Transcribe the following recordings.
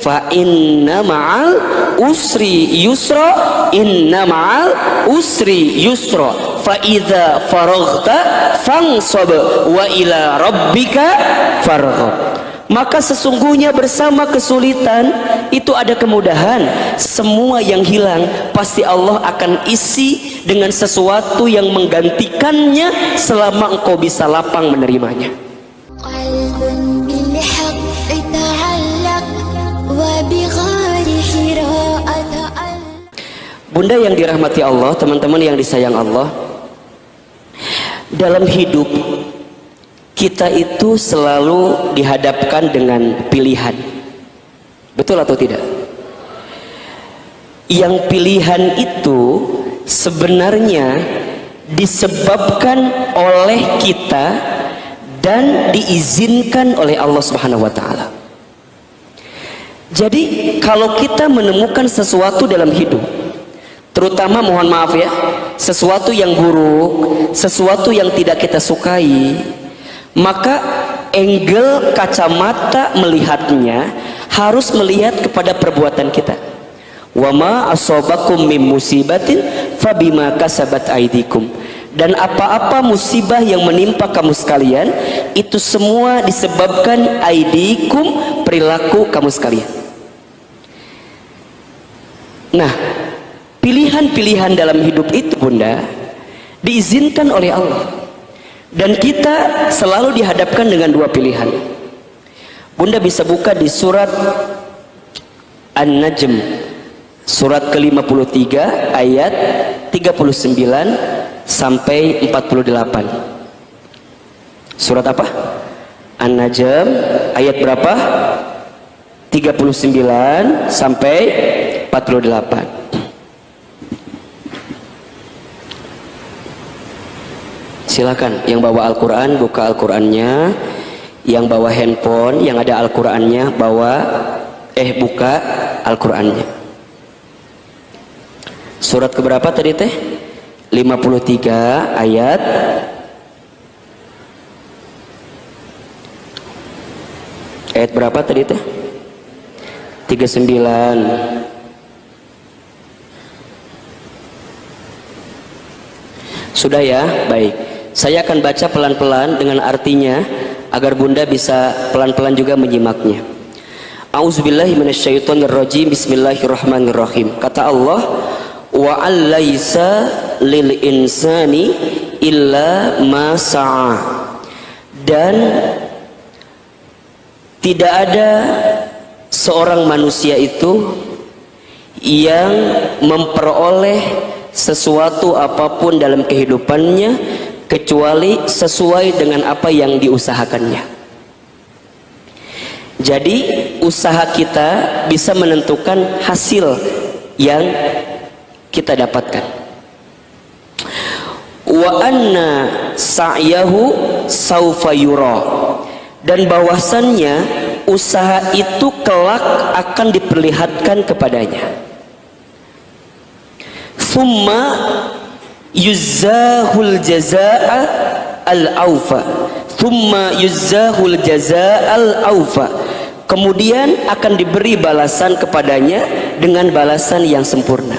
Fa inna ma'al usri yusra, inna ma'al usri yusra, fa idza faraghta fansab wa ila rabbika farghab. Maka sesungguhnya bersama kesulitan itu ada kemudahan. Semua yang hilang pasti Allah akan isi dengan sesuatu yang menggantikannya selama engkau bisa lapang menerimanya. Bunda yang dirahmati Allah, teman-teman yang disayang Allah, dalam hidup kita itu selalu dihadapkan dengan pilihan. Betul atau tidak? Yang pilihan itu sebenarnya disebabkan oleh kita dan diizinkan oleh Allah Subhanahu wa taala. Jadi kalau kita menemukan sesuatu dalam hidup, terutama mohon maaf ya, sesuatu yang buruk, sesuatu yang tidak kita sukai, maka angle kacamata melihatnya harus melihat kepada perbuatan kita. Wa ma asobakum min musibatin fabima kasabat aidikum. Dan apa-apa musibah yang menimpa kamu sekalian itu semua disebabkan aidikum, perilaku kamu sekalian. Nah, pilihan-pilihan dalam hidup itu Bunda diizinkan oleh Allah, dan kita selalu dihadapkan dengan dua pilihan. Bunda bisa buka di surat An-Najm, surat ke-53 ayat 39 sampai 48. Surat apa? An-Najm ayat berapa? 39 sampai 48. Silakan yang bawa Al-Quran buka Al-Qurannya, yang bawa handphone yang ada Al-Qurannya buka Al-Qurannya. Surat keberapa tadi teh? 53 ayat berapa tadi teh? 39. Sudah ya? Baik. Saya akan baca pelan-pelan dengan artinya agar Bunda bisa pelan-pelan juga menyimaknya. A'udzubillahi minasyaitonirrajim. Bismillahirrahmanirrahim. Kata Allah, wa alaysa lil insani illa ma sa'a. Dan tidak ada seorang manusia itu yang memperoleh sesuatu apapun dalam kehidupannya kecuali sesuai dengan apa yang diusahakannya. Jadi usaha kita bisa menentukan hasil yang kita dapatkan. Wa anna sa'yahu saufa yura. Dan bahwasannya usaha itu kelak akan diperlihatkan kepadanya. Thumma yuzzahul jazaa al-awfa. Thumma yuzzahul jazaa al-awfa. Kemudian akan diberi balasan kepadanya dengan balasan yang sempurna.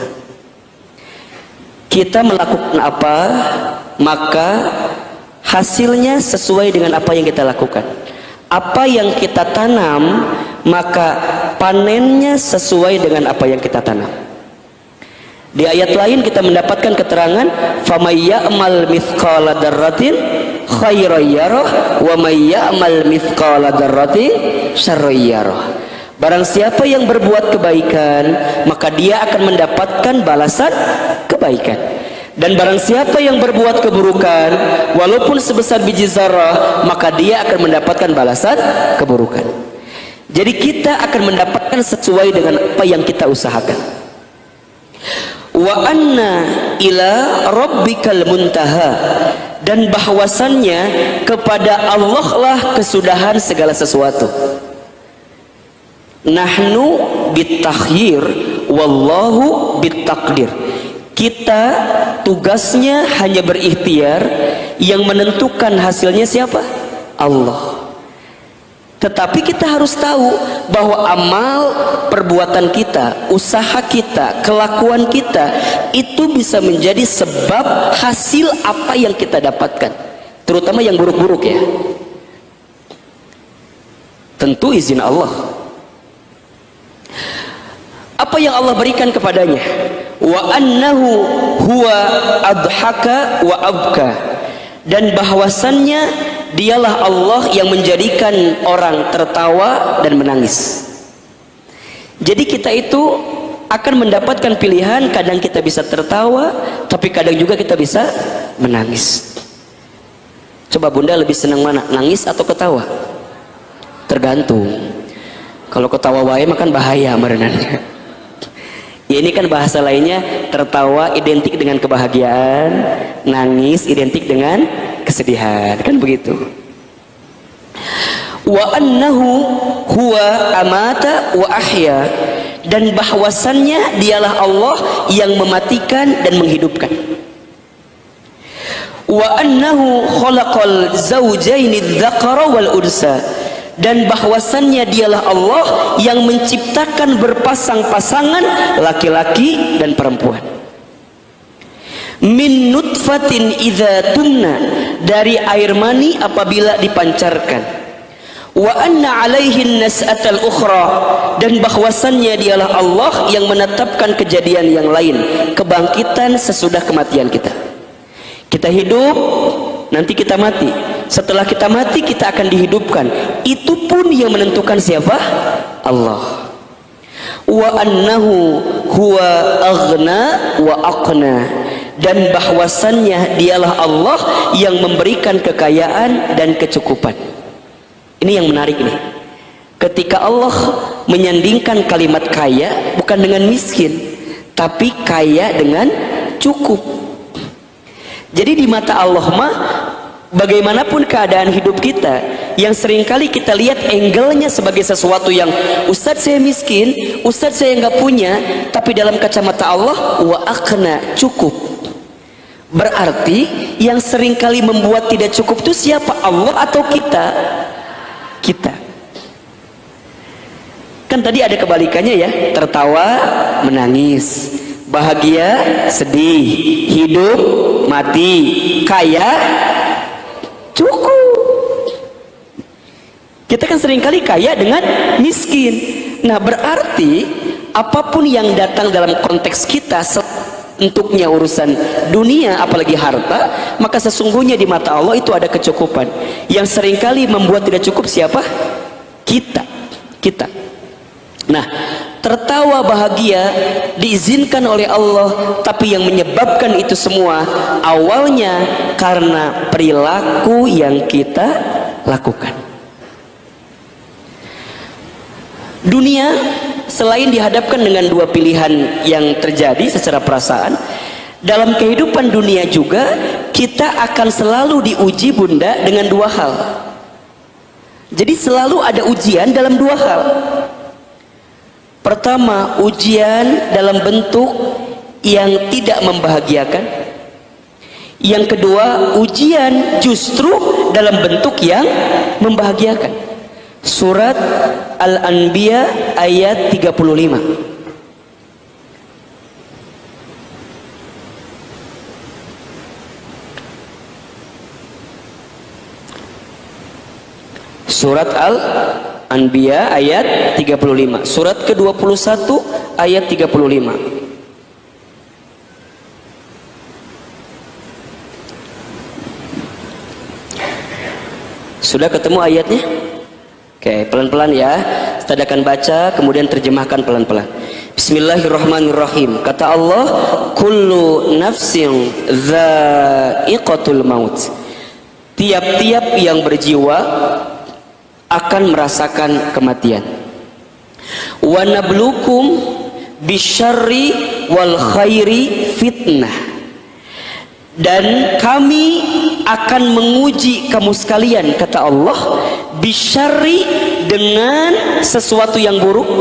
Kita melakukan apa, maka hasilnya sesuai dengan apa yang kita lakukan. Apa yang kita tanam, maka panennya sesuai dengan apa yang kita tanam. Di ayat lain kita mendapatkan keterangan, famay ya'mal mithqala dzarratin khairan yarah wa may ya'mal mithqala dzarratin syarran yarah. Barang siapa yang berbuat kebaikan, maka dia akan mendapatkan balasan kebaikan. Dan barang siapa yang berbuat keburukan, walaupun sebesar biji zarah, maka dia akan mendapatkan balasan keburukan. Jadi kita akan mendapatkan sesuai dengan apa yang kita usahakan. Wa anna ila rabbikal muntaha. Dan bahwasannya kepada Allah lah kesudahan segala sesuatu. Nahnu bitakhyir wallahu bitakdir. Kita tugasnya hanya berikhtiar, yang menentukan hasilnya siapa? Allah. Tetapi kita harus tahu bahwa amal perbuatan kita, usaha kita, kelakuan kita itu bisa menjadi sebab hasil apa yang kita dapatkan, terutama yang buruk-buruk ya. Tentu izin Allah. Apa yang Allah berikan kepadanya? Wa annahu huwa adhaka wa abka. Dan bahwasannya dialah Allah yang menjadikan orang tertawa dan menangis. Jadi kita itu akan mendapatkan pilihan, kadang kita bisa tertawa, tapi kadang juga kita bisa menangis. Coba bunda lebih senang mana, nangis atau ketawa? Tergantung. Kalau ketawa wae makan bahaya merenangnya. Ya ini kan bahasa lainnya, tertawa identik dengan kebahagiaan, nangis identik dengan kesedihan, kan begitu. Wa annahu huwa amata wa ahya, dan bahwasannya dialah Allah yang mematikan dan menghidupkan. Wa annahu khalaqal zawjaini dzakara wal unsa, dan bahwasannya dialah Allah yang menciptakan berpasang-pasangan laki-laki dan perempuan. Min nutfatin idza tumna, dari air mani apabila dipancarkan. Wa anna alaihin nas'atal ukhra, dan bahwasannya dialah Allah yang menetapkan kejadian yang lain, kebangkitan sesudah kematian kita. Kita hidup, nanti kita mati. Setelah kita mati kita akan dihidupkan. Itu pun yang menentukan siapa? Allah. Wa annahu huwa aghna wa aqna, dan bahwasannya dialah Allah yang memberikan kekayaan dan kecukupan. Ini yang menarik nih. Ketika Allah menyandingkan kalimat kaya bukan dengan miskin, tapi kaya dengan cukup. Jadi di mata Allah mah bagaimanapun keadaan hidup kita, yang seringkali kita lihat angle-nya sebagai sesuatu yang Ustadz saya miskin, Ustadz saya nggak punya, tapi dalam kacamata Allah wa akhna, cukup. Berarti yang seringkali membuat tidak cukup itu siapa? Allah atau kita? Kita. Kan tadi ada kebalikannya ya, tertawa menangis, bahagia sedih, hidup mati, kaya cukup. Kita kan seringkali kaya dengan miskin. Nah berarti apapun yang datang dalam konteks kita, bentuknya urusan dunia apalagi harta, maka sesungguhnya di mata Allah itu ada kecukupan. Yang seringkali membuat tidak cukup siapa? Kita. Nah, tertawa bahagia diizinkan oleh Allah, tapi yang menyebabkan itu semua awalnya karena perilaku yang kita lakukan. Dunia selain dihadapkan dengan dua pilihan yang terjadi secara perasaan, dalam kehidupan dunia juga kita akan selalu diuji bunda dengan dua hal. Jadi selalu ada ujian dalam dua hal. Pertama, ujian dalam bentuk yang tidak membahagiakan. Yang kedua, ujian justru dalam bentuk yang membahagiakan. Surat Al-Anbiya ayat 35. Surat Al-Anbiya ayat 35. Surat ke-21 ayat 35. Sudah ketemu ayatnya? Oke, pelan-pelan ya. Kita akan baca kemudian terjemahkan pelan-pelan. Bismillahirrahmanirrahim. Kata Allah, kullu nafsin dha'iqatul maut. Tiap-tiap yang berjiwa akan merasakan kematian. Wa nablukum bisyarri wal khairi fitnah. Dan kami akan menguji kamu sekalian, kata Allah, bisyarri, dengan sesuatu yang buruk,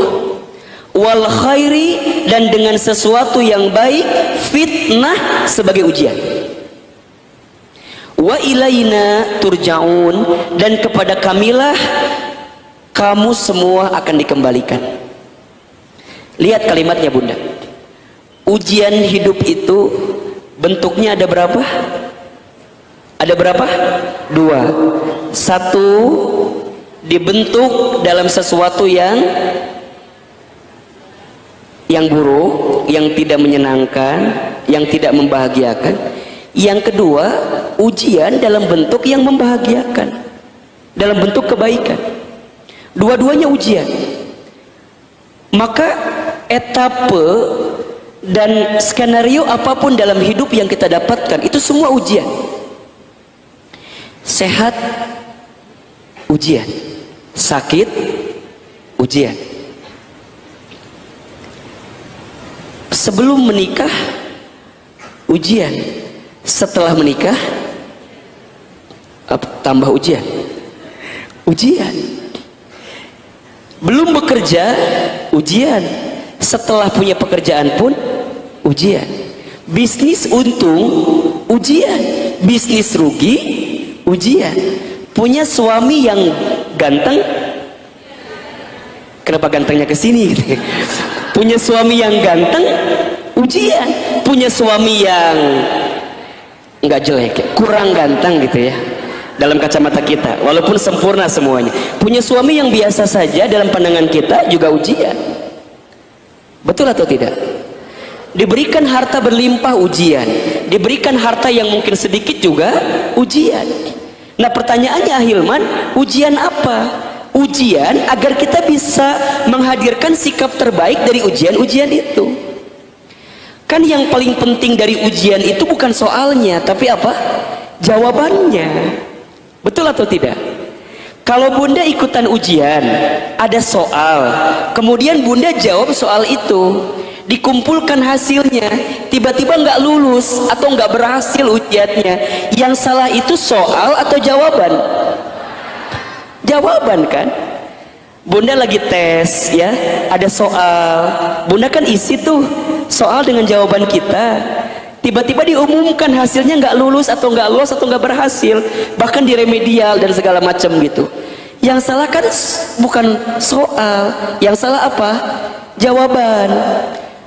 wal khairi, dan dengan sesuatu yang baik, fitnah, sebagai ujian. Wa ilaina turja'un, dan kepada kamilah kamu semua akan dikembalikan. Lihat kalimatnya bunda, ujian hidup itu bentuknya ada berapa? Ada berapa? Dua. Satu, dibentuk dalam sesuatu yang buruk, yang tidak menyenangkan, yang tidak membahagiakan. Yang kedua, ujian dalam bentuk yang membahagiakan, dalam bentuk kebaikan. Dua-duanya ujian. Maka etape dan skenario apapun dalam hidup yang kita dapatkan itu semua ujian. Sehat, ujian. Sakit, ujian. Sebelum menikah, ujian. Setelah menikah, tambah ujian. Ujian. Belum bekerja, ujian. Setelah punya pekerjaan pun, ujian. Bisnis untung, ujian. Bisnis rugi, ujian. Punya suami yang ganteng, kenapa gantengnya ke sini gitu? Punya suami yang ganteng, ujian. Punya suami yang enggak jelek, kurang ganteng gitu ya, dalam kacamata kita, walaupun sempurna semuanya. Punya suami yang biasa saja dalam pandangan kita juga ujian. Betul atau tidak? Diberikan harta berlimpah, ujian. Diberikan harta yang mungkin sedikit juga ujian. Nah pertanyaannya Ahilman, ujian apa? Ujian agar kita bisa menghadirkan sikap terbaik dari ujian-ujian itu. Kan yang paling penting dari ujian itu bukan soalnya, tapi apa? Jawabannya. Betul atau tidak? Kalau bunda ikutan ujian, ada soal, kemudian bunda jawab soal itu, dikumpulkan hasilnya, tiba-tiba nggak lulus atau nggak berhasil ujiannya, yang salah itu soal atau jawaban? Jawaban kan? Bunda lagi tes ya, ada soal, bunda kan isi tuh soal dengan jawaban kita, tiba-tiba diumumkan hasilnya nggak lulus atau nggak lolos atau nggak berhasil, bahkan diremedial dan segala macam gitu. Yang salah kan bukan soal, yang salah apa? Jawaban.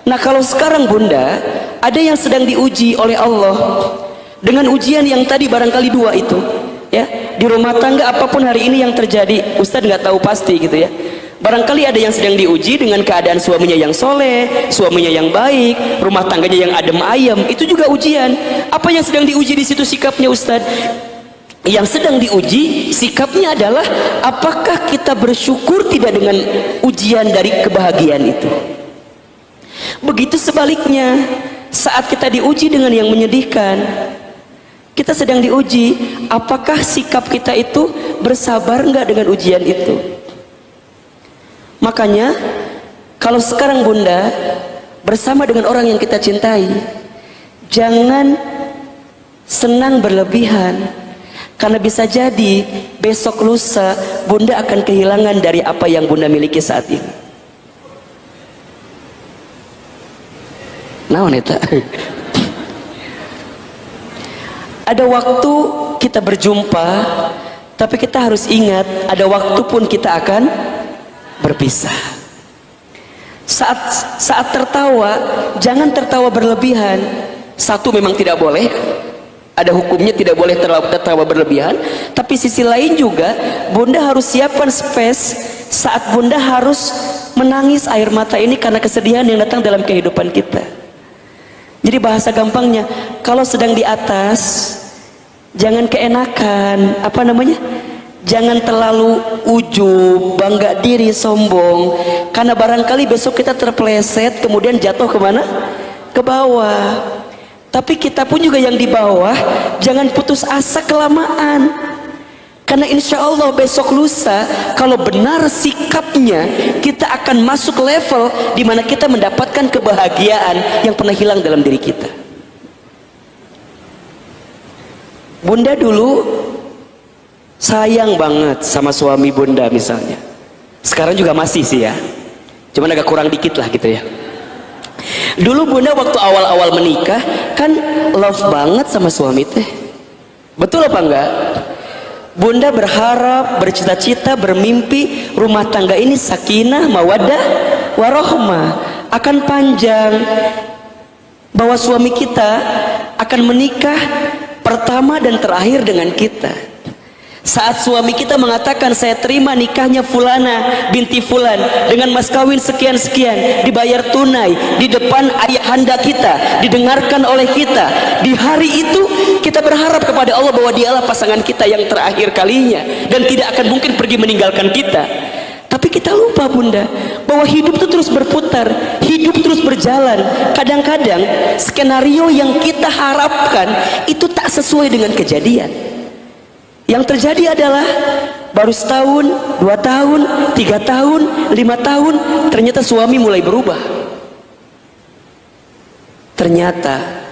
Nah kalau sekarang bunda ada yang sedang diuji oleh Allah dengan ujian yang tadi barangkali dua itu ya, di rumah tangga apapun hari ini yang terjadi, Ustadz nggak tahu pasti gitu ya. Barangkali ada yang sedang diuji dengan keadaan suaminya yang soleh, suaminya yang baik, rumah tangganya yang adem ayem, itu juga ujian. Apa yang sedang diuji di situ sikapnya Ustadz? Yang sedang diuji sikapnya adalah apakah kita bersyukur tidak dengan ujian dari kebahagiaan itu. Begitu sebaliknya, saat kita diuji dengan yang menyedihkan, kita sedang diuji apakah sikap kita itu bersabar enggak dengan ujian itu. Makanya kalau sekarang bunda bersama dengan orang yang kita cintai, jangan senang berlebihan, karena bisa jadi besok lusa bunda akan kehilangan dari apa yang bunda miliki saat ini. Nah wanita, ada waktu kita berjumpa, tapi kita harus ingat ada waktu pun kita akan berpisah. Saat tertawa, jangan tertawa berlebihan. Satu, memang tidak boleh, ada hukumnya tidak boleh tertawa berlebihan. Tapi sisi lain juga bunda harus siapkan space saat bunda harus menangis air mata ini karena kesedihan yang datang dalam kehidupan kita. Jadi bahasa gampangnya, kalau sedang di atas jangan keenakan, apa namanya, jangan terlalu ujub, bangga diri, sombong, karena barangkali besok kita terpeleset kemudian jatuh kemana? Ke bawah. Tapi kita pun juga yang di bawah jangan putus asa kelamaan, karena insya Allah besok lusa kalau benar sikapnya kita akan masuk level di mana kita mendapatkan kebahagiaan yang pernah hilang dalam diri kita. Bunda dulu sayang banget sama suami bunda misalnya, sekarang juga masih sih ya, cuman agak kurang dikit lah gitu ya. Dulu bunda waktu awal-awal menikah kan love banget sama suami teh, betul apa enggak? Bunda berharap, bercita-cita, bermimpi rumah tangga ini sakinah, mawaddah, warohmah, akan panjang, bahwa suami kita akan menikah pertama dan terakhir dengan kita. Saat suami kita mengatakan saya terima nikahnya fulana binti fulan dengan mas kawin sekian-sekian, dibayar tunai di depan ayahanda kita, didengarkan oleh kita, di hari itu kita berharap kepada Allah bahwa dialah pasangan kita yang terakhir kalinya dan tidak akan mungkin pergi meninggalkan kita. Tapi kita lupa bunda, bahwa hidup itu terus berputar, hidup terus berjalan. Kadang-kadang skenario yang kita harapkan itu tak sesuai dengan kejadian. Yang terjadi adalah baru setahun, 2 tahun, 3 tahun, 5 tahun, ternyata suami mulai berubah. Ternyata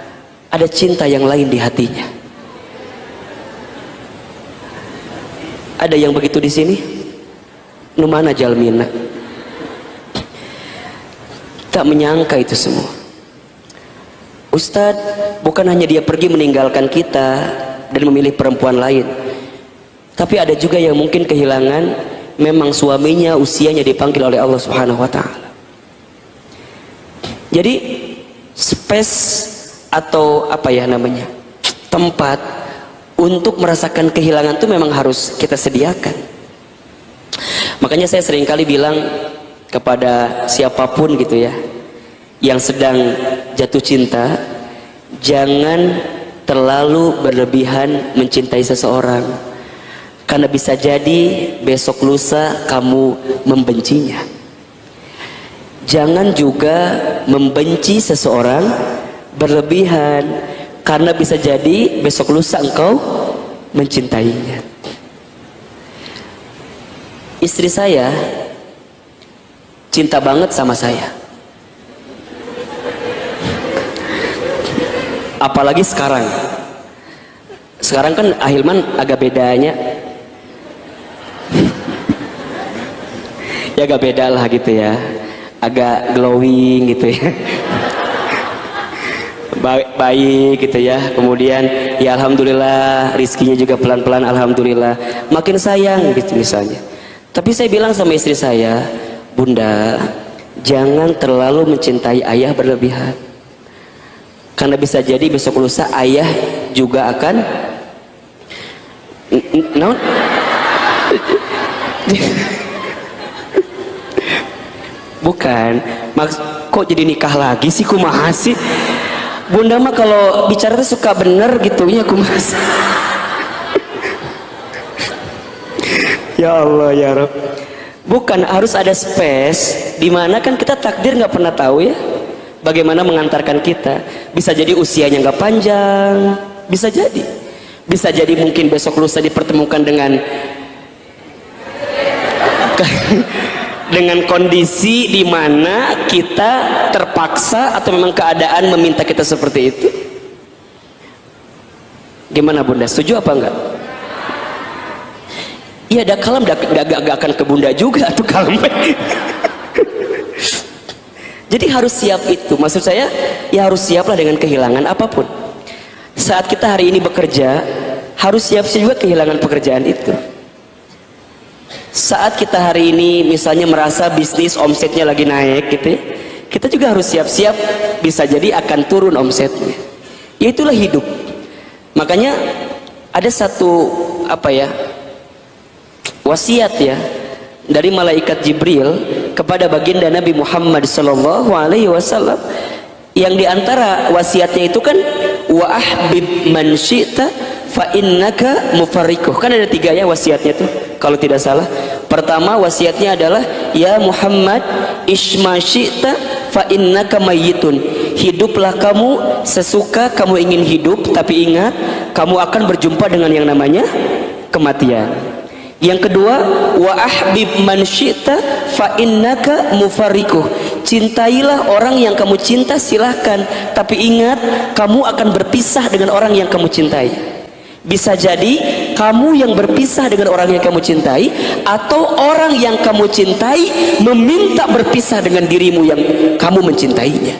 ada cinta yang lain di hatinya. Ada yang begitu di sini? Numana jalmina. Tak menyangka itu semua. Ustadz, bukan hanya dia pergi meninggalkan kita dan memilih perempuan lain, tapi ada juga yang mungkin kehilangan memang suaminya usianya dipanggil oleh Allah Subhanahu wa taala. Jadi space atau apa ya namanya, tempat untuk merasakan kehilangan itu memang harus kita sediakan. Makanya saya seringkali bilang kepada siapapun gitu ya yang sedang jatuh cinta, jangan terlalu berlebihan mencintai seseorang, karena bisa jadi besok lusa kamu membencinya. Jangan juga membenci seseorang berlebihan, karena bisa jadi besok lusa engkau mencintainya. Istri saya cinta banget sama saya, apalagi sekarang. Sekarang kan Ahilman agak bedanya, ya agak beda lah gitu ya, agak glowing gitu ya, baik gitu ya. Kemudian ya alhamdulillah rizkinya juga pelan-pelan alhamdulillah, makin sayang gitu misalnya. Tapi saya bilang sama istri saya, bunda jangan terlalu mencintai ayah berlebihan, karena bisa jadi besok lusa ayah juga akan bukan kok jadi nikah lagi sih, kumaha sih bunda mah kalau bicara tuh suka bener gitu ya, kumaha sih. Ya Allah ya Rabb, bukan, harus ada space dimana kan kita takdir nggak pernah tahu ya bagaimana mengantarkan kita. Bisa jadi usianya nggak panjang, bisa jadi mungkin besok lusa dipertemukan dengan kondisi di mana kita terpaksa atau memang keadaan meminta kita seperti itu. Gimana bunda, setuju apa enggak? Iya, ada kalem gak akan ke bunda juga tuh kalem. Jadi harus siap itu, maksud saya ya harus siaplah dengan kehilangan apapun. Saat kita hari ini bekerja, harus siap juga kehilangan pekerjaan itu. Saat kita hari ini misalnya merasa bisnis omsetnya lagi naik gitu ya, kita juga harus siap-siap bisa jadi akan turun omsetnya. Ya itulah hidup. Makanya ada satu apa ya, wasiat ya dari malaikat Jibril kepada baginda Nabi Muhammad sallallahu alaihi wasallam, yang diantara wasiatnya itu kan wa ahbib man syi'ta fa innaka mufarrikuh. Kan ada 3 ya wasiatnya tuh kalau tidak salah. Pertama wasiatnya adalah ya Muhammad isma syi'ta fa innaka mayyitun, hiduplah kamu sesuka kamu ingin hidup, tapi ingat kamu akan berjumpa dengan yang namanya kematian. Yang kedua, wa ahbib man syi'ta fa innaka mufarrikuh, cintailah orang yang kamu cinta silahkan, tapi ingat kamu akan berpisah dengan orang yang kamu cintai. Bisa jadi kamu yang berpisah dengan orang yang kamu cintai, atau orang yang kamu cintai meminta berpisah dengan dirimu yang kamu mencintainya.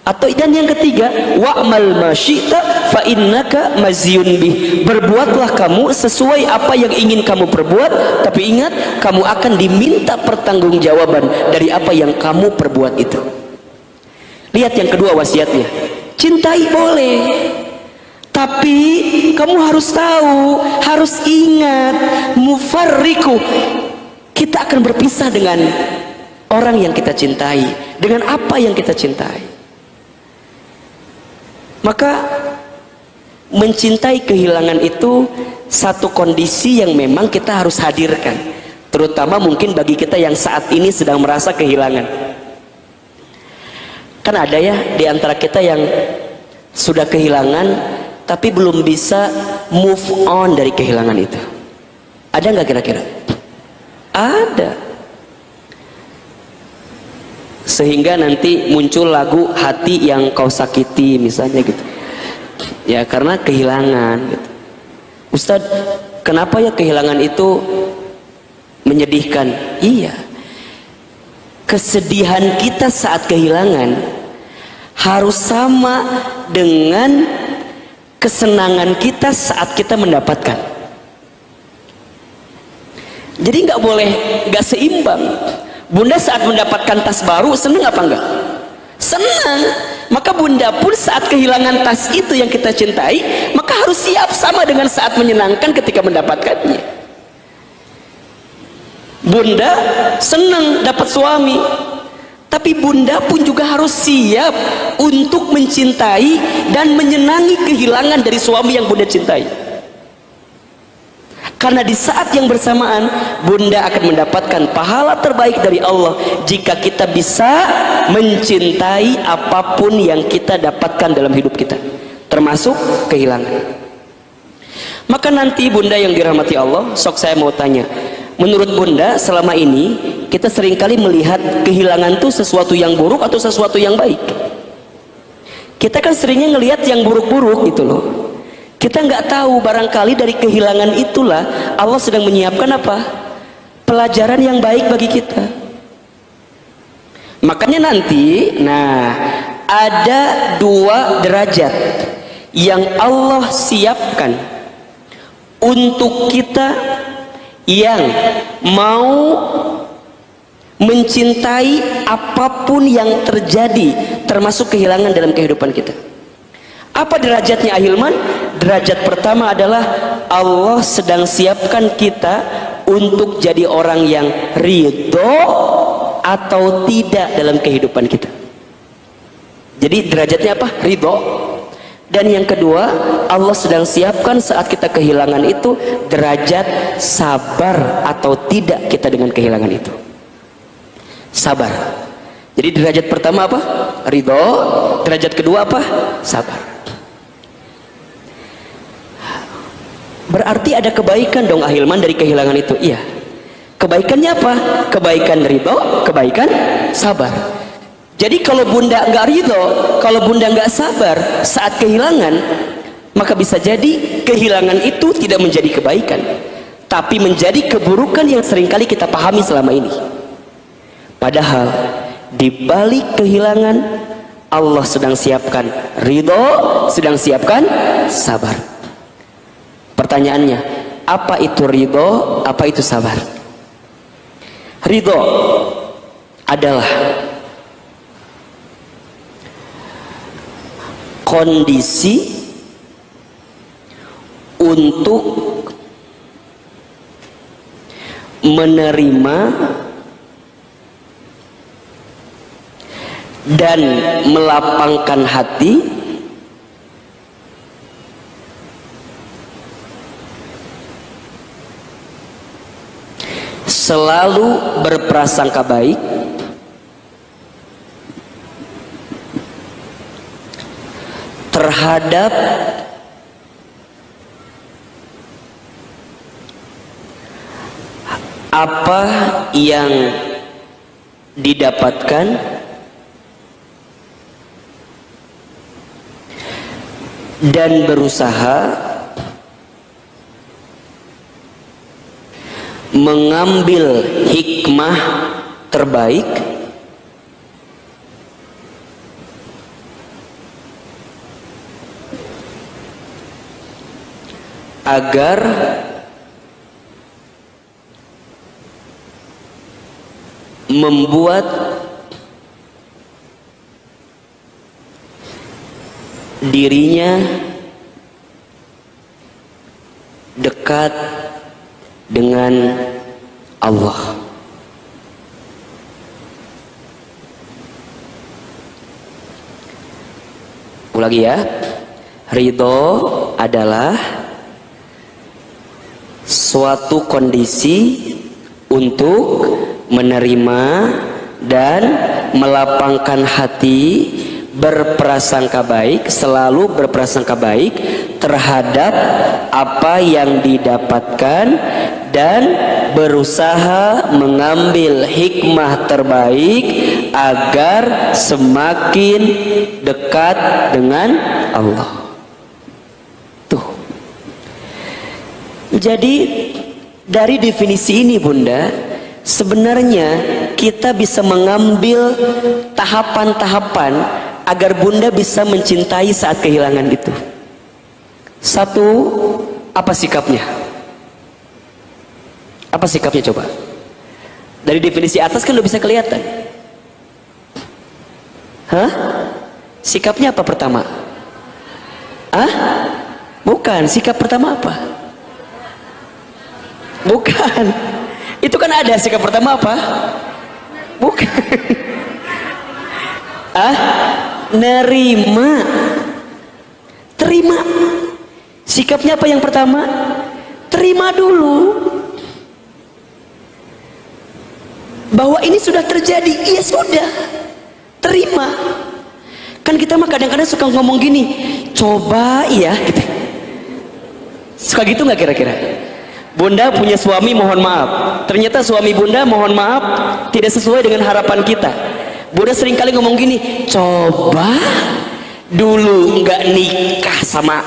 Atau dan yang ketiga, wa'mal ma syi'ta fa innaka mazyun bih. Berbuatlah kamu sesuai apa yang ingin kamu perbuat, tapi ingat kamu akan diminta pertanggungjawaban dari apa yang kamu perbuat itu. Lihat yang kedua wasiatnya. Cintai boleh, tapi kamu harus tahu, harus ingat, mufarriku, kita akan berpisah dengan orang yang kita cintai, dengan apa yang kita cintai. Maka mencintai kehilangan itu satu kondisi yang memang kita harus hadirkan, terutama mungkin bagi kita yang saat ini sedang merasa kehilangan. Kan ada ya di antara kita yang sudah kehilangan tapi belum bisa move on dari kehilangan itu. Ada nggak kira-kira? Ada. Sehingga nanti muncul lagu hati yang kau sakiti misalnya gitu ya, karena kehilangan gitu. Ustadz, kenapa ya kehilangan itu menyedihkan? Iya, kesedihan kita saat kehilangan harus sama dengan kesenangan kita saat kita mendapatkan. Jadi nggak boleh nggak seimbang. Bunda saat mendapatkan tas baru senang apa enggak? Senang. Maka bunda pun saat kehilangan tas itu yang kita cintai, maka harus siap sama dengan saat menyenangkan ketika mendapatkannya. Bunda senang dapat suami, tapi bunda pun juga harus siap untuk mencintai dan menyenangi kehilangan dari suami yang bunda cintai. Karena di saat yang bersamaan bunda akan mendapatkan pahala terbaik dari Allah jika kita bisa mencintai apapun yang kita dapatkan dalam hidup kita, termasuk kehilangan. Maka nanti bunda yang dirahmati Allah, sok saya mau tanya, menurut bunda selama ini kita seringkali melihat kehilangan itu sesuatu yang buruk atau sesuatu yang baik? Kita kan seringnya ngelihat yang buruk-buruk gitu loh. Kita nggak tahu barangkali dari kehilangan itulah Allah sedang menyiapkan apa? Pelajaran yang baik bagi kita. Makanya nanti, nah, ada dua derajat yang Allah siapkan untuk kita yang mau mencintai apapun yang terjadi, termasuk kehilangan dalam kehidupan kita. Apa derajatnya Ahilman? Derajat pertama adalah Allah sedang siapkan kita untuk jadi orang yang ridho atau tidak dalam kehidupan kita. Jadi derajatnya apa? Ridho. Dan yang kedua, Allah sedang siapkan saat kita kehilangan itu derajat sabar atau tidak kita dengan kehilangan itu. Sabar. Jadi derajat pertama apa? Ridho. Derajat kedua apa? Sabar. Berarti ada kebaikan dong Ahilman dari kehilangan itu. Iya. Kebaikannya apa? Kebaikan ridho, kebaikan sabar. Jadi kalau bunda nggak ridho, kalau bunda nggak sabar saat kehilangan, maka bisa jadi kehilangan itu tidak menjadi kebaikan, tapi menjadi keburukan yang seringkali kita pahami selama ini. Padahal di balik kehilangan Allah sedang siapkan ridho, sedang siapkan sabar. Pertanyaannya, apa itu ridho, apa itu sabar? Ridho adalah kondisi untuk menerima dan melapangkan hati selalu berprasangka baik terhadap apa yang didapatkan dan berusaha mengambil hikmah terbaik agar membuat dirinya dekat dengan Allah. Ulangi ya, ridho adalah suatu kondisi untuk menerima dan melapangkan hati, berprasangka baik, selalu berprasangka baik terhadap apa yang didapatkan dan berusaha mengambil hikmah terbaik agar semakin dekat dengan Allah. Tuh. Jadi dari definisi ini Bunda, sebenarnya kita bisa mengambil tahapan-tahapan agar Bunda bisa mencintai saat kehilangan itu. Satu, apa sikapnya? Apa sikapnya coba? Dari definisi atas kan udah bisa kelihatan. Hah? Sikapnya apa pertama? Hah? Bukan, sikap pertama apa? Bukan. Itu kan ada sikap pertama apa? Bukan. Nerima. Terima. Sikapnya apa yang pertama? Terima dulu. Bahwa ini sudah terjadi. Iya sudah. Terima. Kan kita mah kadang-kadang suka ngomong gini, coba ya gitu. Suka gitu nggak kira-kira? Bunda punya suami, mohon maaf. Ternyata suami Bunda, mohon maaf, tidak sesuai dengan harapan kita. Bunda sering kali ngomong gini, coba dulu nggak nikah sama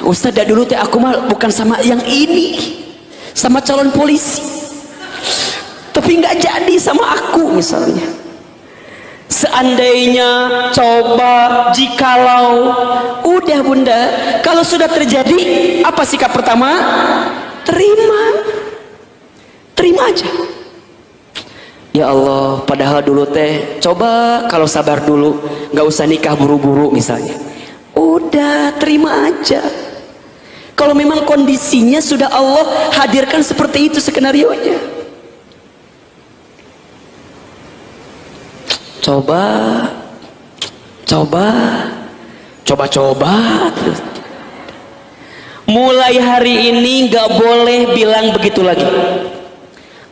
Ustaz, dulu teh aku mah bukan sama yang ini, sama calon polisi, tapi nggak jadi sama aku misalnya. Seandainya, coba, jikalau, udah Bunda. Kalau sudah terjadi, apa sikap pertama? Terima. Terima aja. Ya Allah, padahal dulu teh, coba kalau sabar dulu, nggak usah nikah buru-buru misalnya. Udah, terima aja. Kalau memang kondisinya sudah Allah hadirkan seperti itu skenarionya. Coba. Mulai hari ini nggak boleh bilang begitu lagi.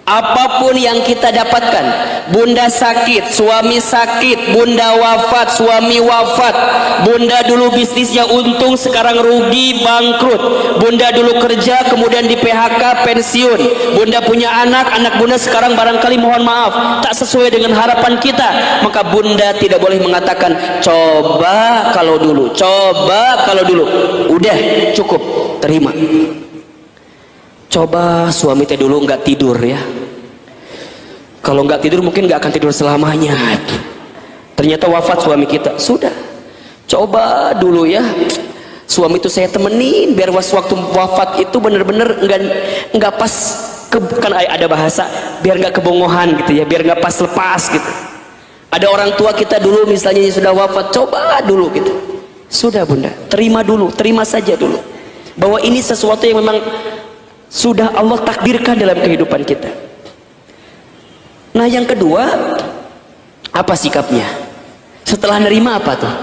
Apapun yang kita dapatkan, Bunda sakit, suami sakit, Bunda wafat, suami wafat, Bunda dulu bisnisnya untung, sekarang rugi, bangkrut, Bunda dulu kerja, kemudian di PHK, pensiun, Bunda punya anak, anak Bunda sekarang barangkali mohon maaf, tak sesuai dengan harapan kita, maka Bunda tidak boleh mengatakan, coba kalau dulu, udah cukup, terima. Coba suami teh dulu nggak tidur ya. Kalau nggak tidur mungkin nggak akan tidur selamanya. Ternyata wafat suami kita. Sudah. Coba dulu ya. Suami itu saya temenin biar waktu wafat itu bener-bener nggak pas. Kan ada bahasa biar nggak kebongohan gitu ya. Biar nggak pas lepas gitu. Ada orang tua kita dulu misalnya yang sudah wafat. Coba dulu gitu. Sudah Bunda. Terima dulu. Terima saja dulu. Bahwa ini sesuatu yang memang sudah Allah takdirkan dalam kehidupan kita. Nah yang kedua, apa sikapnya? Setelah nerima apa tuh?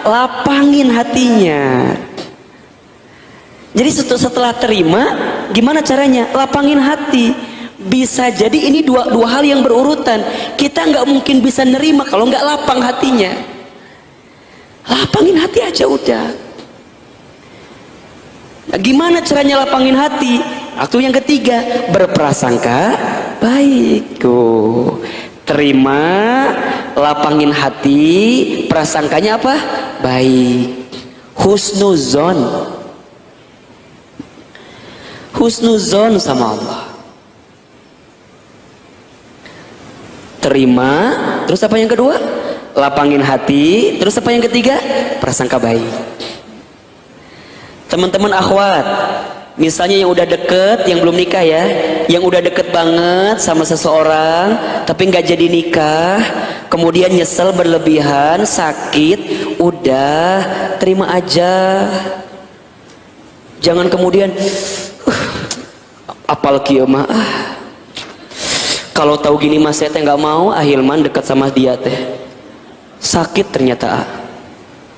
Lapangin hatinya. Jadi setelah terima, gimana caranya? Lapangin hati. Bisa jadi ini dua hal yang berurutan. Kita nggak mungkin bisa nerima kalau nggak lapang hatinya. Lapangin hati aja udah. Nah, gimana caranya lapangin hati? Waktu yang ketiga, berprasangka baik. Terima, lapangin hati, prasangkanya apa? Baik. Husnuzon. Husnuzon sama Allah. Terima, terus apa yang kedua? lapangin hati. Terus apa yang ketiga? Prasangka baik. Teman-teman akhwat, misalnya yang udah deket, yang belum nikah ya, yang udah deket banget sama seseorang tapi nggak jadi nikah, kemudian nyesel berlebihan, sakit, udah terima aja. Jangan kemudian apal kieu mah, kalau tahu gini mas saya teh nggak mau ahilman dekat sama dia teh. Sakit ternyata.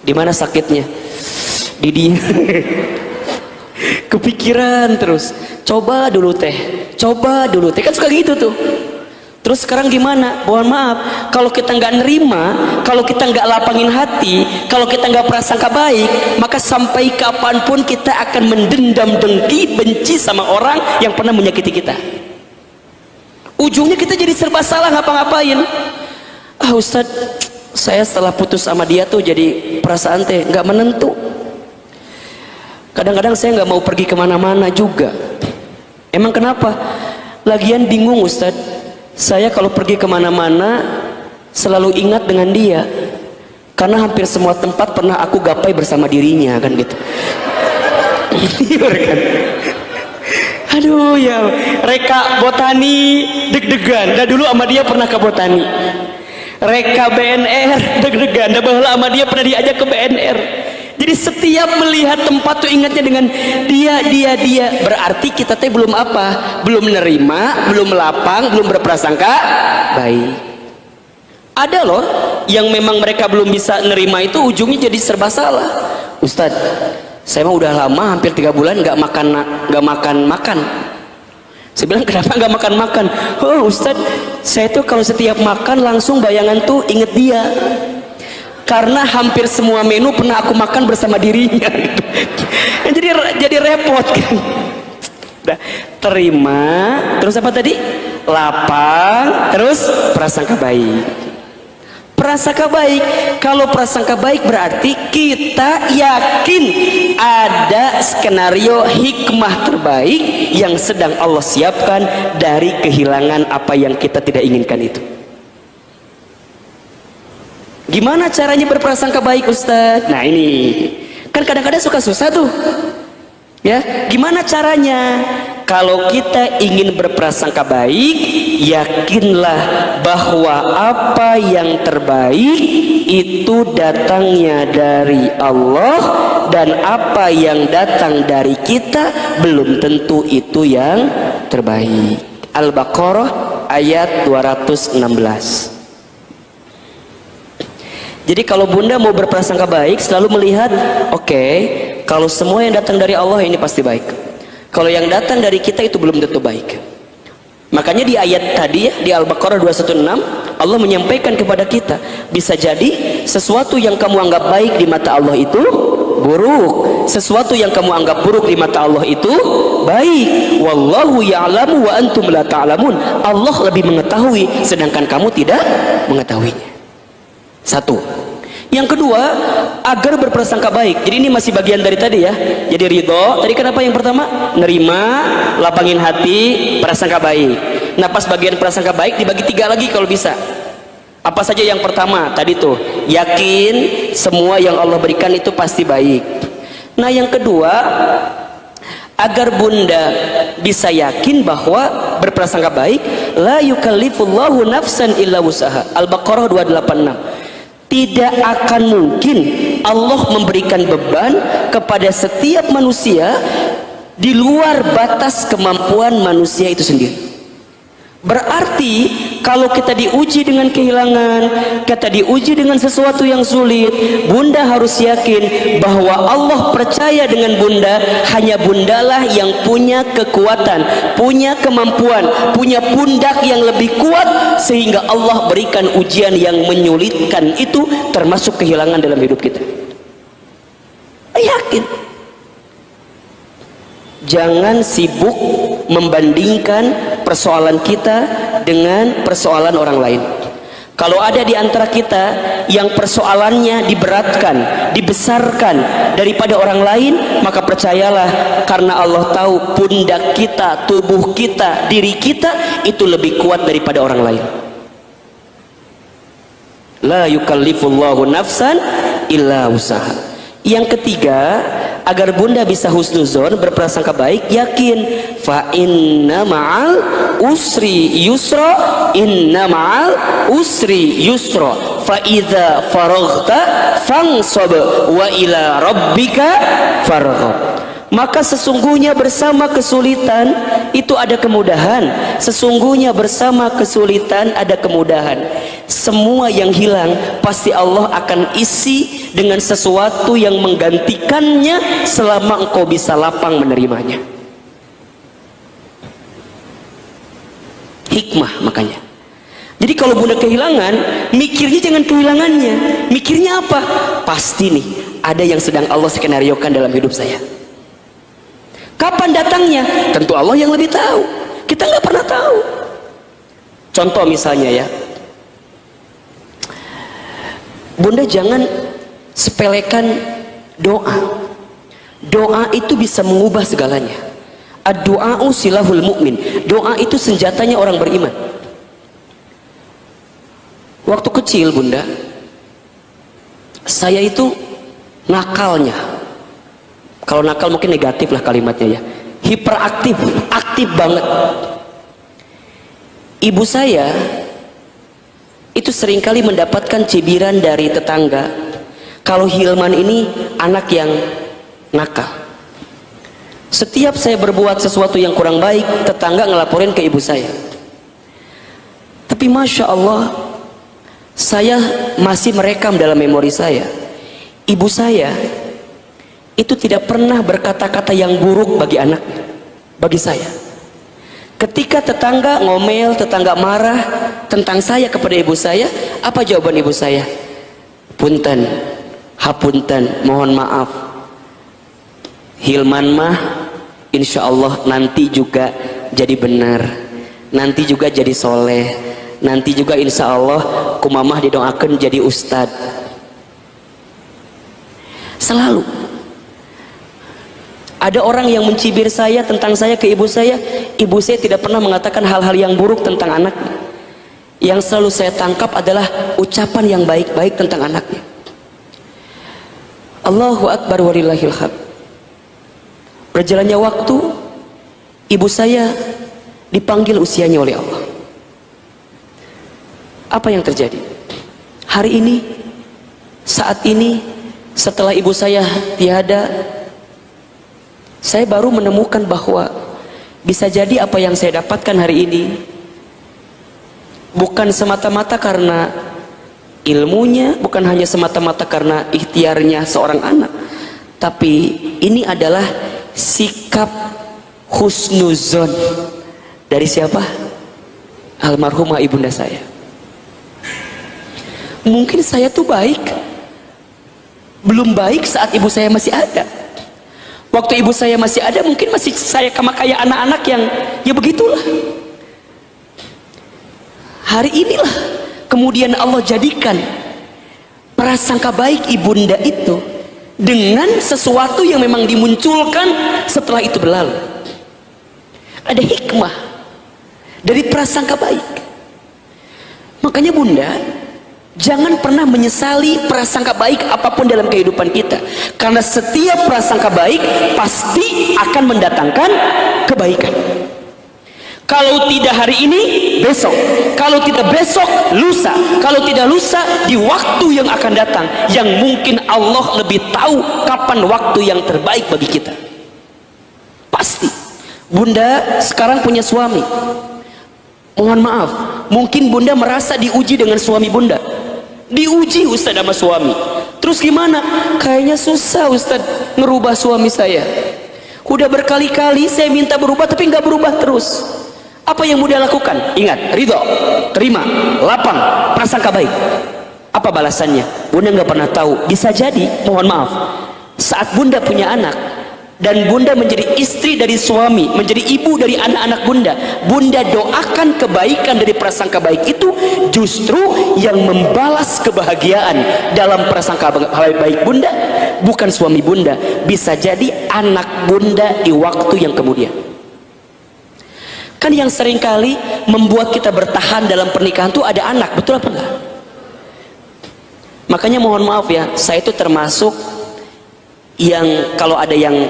Di mana sakitnya? Di dia. Kepikiran terus. Coba dulu teh kan suka gitu tuh. Terus sekarang gimana? Mohon maaf, kalau kita nggak nerima, kalau kita nggak lapangin hati, kalau kita nggak prasangka baik, maka sampai kapanpun kita akan mendendam dengki, benci sama orang yang pernah menyakiti kita. Ujungnya kita jadi serba salah ngapa-ngapain. Ah Ustadz, saya setelah putus sama dia tuh jadi perasaan teh nggak menentu. Kadang-kadang saya nggak mau pergi kemana-mana juga. Emang kenapa? Lagian bingung Ustadz. Saya kalau pergi kemana-mana selalu ingat dengan dia, karena hampir semua tempat pernah aku gapai bersama dirinya, kan gitu. Kan? Aduh ya, Reka Botani deg-degan. Dah dulu sama dia pernah ke Botani. Reka BNR deg-degan. Dah baheula sama dia pernah diajak ke BNR. Jadi setiap melihat tempat tuh ingatnya dengan dia. Berarti kita teh belum apa? Belum menerima, belum lapang, belum berprasangka baik. Ada loh yang memang mereka belum bisa nerima, itu ujungnya jadi serba salah. Ustadz, saya mah udah lama hampir 3 bulan nggak makan. Saya bilang kenapa nggak makan? Oh Ustadz, saya tuh kalau setiap makan langsung bayangan tuh inget dia. Karena hampir semua menu pernah aku makan bersama dirinya. Jadi repot kan. Udah terima, terus apa tadi? Lapang, terus prasangka baik. Prasangka baik. Kalau prasangka baik berarti kita yakin ada skenario hikmah terbaik yang sedang Allah siapkan dari kehilangan apa yang kita tidak inginkan itu. Gimana caranya berprasangka baik Ustadz? Nah ini kan kadang-kadang suka susah tuh ya. Gimana caranya? Kalau kita ingin berprasangka baik, yakinlah bahwa apa yang terbaik itu datangnya dari Allah, dan apa yang datang dari kita belum tentu itu yang terbaik. Al-Baqarah ayat 216. Jadi kalau bunda mau berprasangka baik, selalu melihat, oke, kalau semua yang datang dari Allah ini pasti baik. Kalau yang datang dari kita itu belum tentu baik. Makanya di ayat tadi ya, di Al-Baqarah 216, Allah menyampaikan kepada kita, bisa jadi sesuatu yang kamu anggap baik di mata Allah itu buruk. Sesuatu yang kamu anggap buruk di mata Allah itu baik. Wallahu ya'lamu wa antum la ta'lamun. Allah lebih mengetahui, sedangkan kamu tidak mengetahuinya. Satu. Yang kedua, agar berprasangka baik. Jadi ini masih bagian dari tadi ya. Jadi ridho. Tadi kenapa yang pertama? Nerima, lapangin hati, prasangka baik. Nah pas bagian prasangka baik dibagi 3 lagi kalau bisa. Apa saja yang pertama? Tadi tuh, yakin semua yang Allah berikan itu pasti baik. Nah yang kedua, agar bunda bisa yakin bahwa berprasangka baik, la yukallifullahu nafsan illa wusaha. Al-Baqarah 286. Tidak akan mungkin Allah memberikan beban kepada setiap manusia di luar batas kemampuan manusia itu sendiri. Berarti kalau kita diuji dengan kehilangan, kita diuji dengan sesuatu yang sulit, bunda harus yakin bahwa Allah percaya dengan bunda. Hanya bundalah yang punya kekuatan, punya kemampuan, punya pundak yang lebih kuat, sehingga Allah berikan ujian yang menyulitkan itu, termasuk kehilangan dalam hidup kita. Yakin. Jangan sibuk membandingkan persoalan kita dengan persoalan orang lain. Kalau ada di antara kita yang persoalannya diberatkan, dibesarkan daripada orang lain, maka percayalah, karena Allah tahu pundak kita, tubuh kita, diri kita itu lebih kuat daripada orang lain. La yukallifullahu nafsan illa usaha. Yang ketiga, agar bunda bisa husnuzon, berprasangka baik, yakin fa inna ma'al usri yusra, inna ma'al usri yusra, fa idza faraghta fansab wa ila rabbika farghab. Maka sesungguhnya bersama kesulitan itu ada kemudahan, sesungguhnya bersama kesulitan ada kemudahan. Semua yang hilang pasti Allah akan isi dengan sesuatu yang menggantikannya selama engkau bisa lapang menerimanya. Hikmah makanya. Jadi kalau bunda kehilangan, mikirnya jangan kehilangannya, mikirnya apa? Pasti nih ada yang sedang Allah skenariokan dalam hidup saya. Kapan datangnya? Tentu Allah yang lebih tahu. Kita nggak pernah tahu. Contoh misalnya ya, bunda jangan sepelekan doa. Doa itu bisa mengubah segalanya. Ad-du'a'u silahul mu'min. Doa itu senjatanya orang beriman. Waktu kecil bunda, saya itu nakalnya. Kalau nakal mungkin negatif lah kalimatnya ya. Hiperaktif, aktif banget. Ibu saya itu seringkali mendapatkan cibiran dari tetangga. Kalau Hilman ini anak yang nakal. Setiap saya berbuat sesuatu yang kurang baik, tetangga ngelaporin ke ibu saya. Tapi Masya Allah, saya masih merekam dalam memori saya. Ibu saya itu tidak pernah berkata-kata yang buruk bagi anaknya, bagi saya. Ketika tetangga ngomel, tetangga marah tentang saya kepada ibu saya, apa jawaban ibu saya? Punten, hapunten, mohon maaf. Hilman mah insya Allah nanti juga jadi benar, nanti juga jadi soleh, nanti juga insya Allah kumamah didoakan jadi ustad. Selalu ada orang yang mencibir saya tentang saya ke ibu saya tidak pernah mengatakan hal-hal yang buruk tentang anaknya. Yang selalu saya tangkap adalah ucapan yang baik-baik tentang anaknya. Allahu Akbar walillahil hamd. Berjalannya waktu, ibu saya dipanggil usianya oleh Allah. Apa yang terjadi? Hari ini, saat ini, setelah ibu saya tiada, saya baru menemukan bahwa bisa jadi apa yang saya dapatkan hari ini bukan semata-mata karena ilmunya, bukan hanya semata-mata karena ikhtiarnya seorang anak, tapi ini adalah sikap husnuzon dari siapa? Almarhumah ibunda saya. Mungkin saya tuh baik, belum baik saat ibu saya masih ada. Waktu ibu saya masih ada, mungkin masih saya sama kayak anak-anak yang ya begitulah. Hari inilah kemudian Allah jadikan prasangka baik ibunda itu dengan sesuatu yang memang dimunculkan setelah itu berlalu. Ada hikmah dari prasangka baik. Makanya bunda, jangan pernah menyesali prasangka baik apapun dalam kehidupan kita, karena setiap prasangka baik pasti akan mendatangkan kebaikan. Kalau tidak hari ini, besok. Kalau tidak besok, lusa. Kalau tidak lusa, di waktu yang akan datang, yang mungkin Allah lebih tahu kapan waktu yang terbaik bagi kita. Pasti. Bunda sekarang punya suami, mohon maaf, mungkin bunda merasa diuji dengan suami bunda. Diuji Ustaz sama suami. Terus gimana? Kayaknya susah Ustaz ngerubah suami saya. Udah berkali-kali saya minta berubah tapi nggak berubah terus. Apa yang bunda lakukan? Ingat, ridho, terima, lapang, prasangka baik. Apa balasannya? Bunda nggak pernah tahu. Bisa jadi, mohon maaf, saat bunda punya anak dan bunda menjadi istri dari suami, menjadi ibu dari anak-anak bunda, bunda doakan kebaikan dari prasangka baik itu justru yang membalas kebahagiaan dalam prasangka baik bunda, bukan suami bunda. Bisa jadi anak bunda di waktu yang kemudian. Kan yang seringkali membuat kita bertahan dalam pernikahan itu ada anak, betul apa enggak? Makanya mohon maaf ya, saya itu termasuk yang kalau ada yang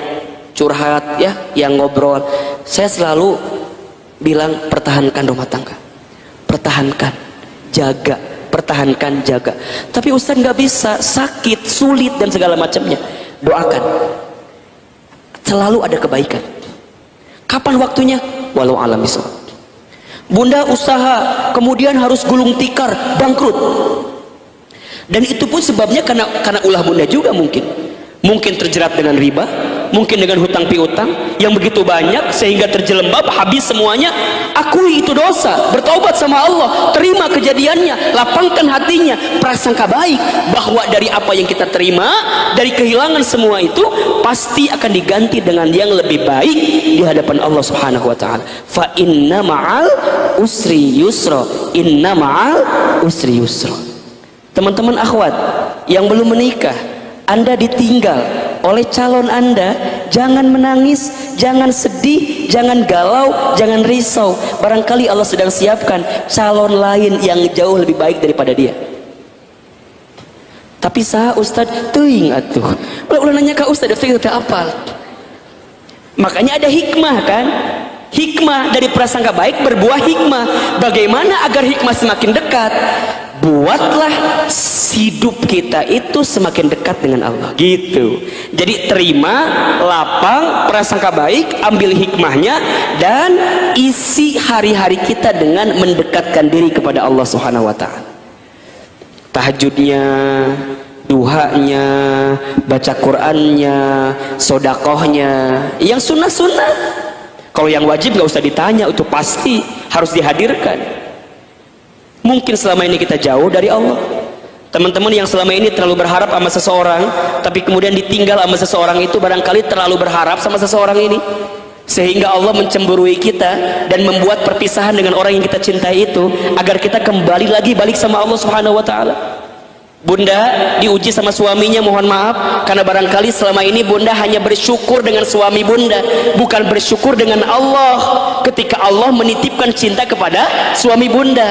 curhat ya, yang ngobrol, saya selalu bilang pertahankan rumah tangga, pertahankan, jaga, pertahankan, jaga. Tapi Ustaz nggak bisa, sakit, sulit dan segala macamnya. Doakan, selalu ada kebaikan. Kapan waktunya? Walau alam bisawab. Bunda usaha, kemudian harus gulung tikar, bangkrut. Dan itu pun sebabnya karena ulah bunda juga mungkin terjerat dengan riba, mungkin dengan hutang piutang yang begitu banyak sehingga terjelembab habis semuanya. Akui itu dosa, bertaubat sama Allah, terima kejadiannya, lapangkan hatinya, prasangka baik bahwa dari apa yang kita terima, dari kehilangan semua itu pasti akan diganti dengan yang lebih baik di hadapan Allah Subhanahu wa taala. Fa inna ma'al usri yusra, inna ma'al usri yusra. Teman-teman akhwat yang belum menikah, Anda ditinggal oleh calon Anda, jangan menangis, jangan sedih, jangan galau, jangan risau. Barangkali Allah sedang siapkan calon lain yang jauh lebih baik daripada dia. Tapi sah Ustadz teuing atuh. Ulah nanya ke Ustadz, Ustadz teu apal. Makanya ada hikmah kan? Hikmah dari prasangka baik berbuah hikmah. Bagaimana agar hikmah semakin dekat? Buatlah hidup kita itu semakin dekat dengan Allah gitu. Jadi terima, lapang, prasangka baik, ambil hikmahnya, dan isi hari-hari kita dengan mendekatkan diri kepada Allah Subhanahu wa taala. Tahajudnya, duhanya, baca Qur'annya, sodakohnya, yang sunnah-sunnah. Kalau yang wajib nggak usah ditanya, itu pasti harus dihadirkan. Mungkin selama ini kita jauh dari Allah. Teman-teman yang selama ini terlalu berharap sama seseorang, tapi kemudian ditinggal sama seseorang itu, barangkali terlalu berharap sama seseorang ini, sehingga Allah mencemburui kita dan membuat perpisahan dengan orang yang kita cintai itu, agar kita kembali lagi balik sama Allah Subhanahu wa taala. Bunda diuji sama suaminya, mohon maaf, karena barangkali selama ini bunda hanya bersyukur dengan suami bunda, bukan bersyukur dengan Allah ketika Allah menitipkan cinta kepada suami bunda,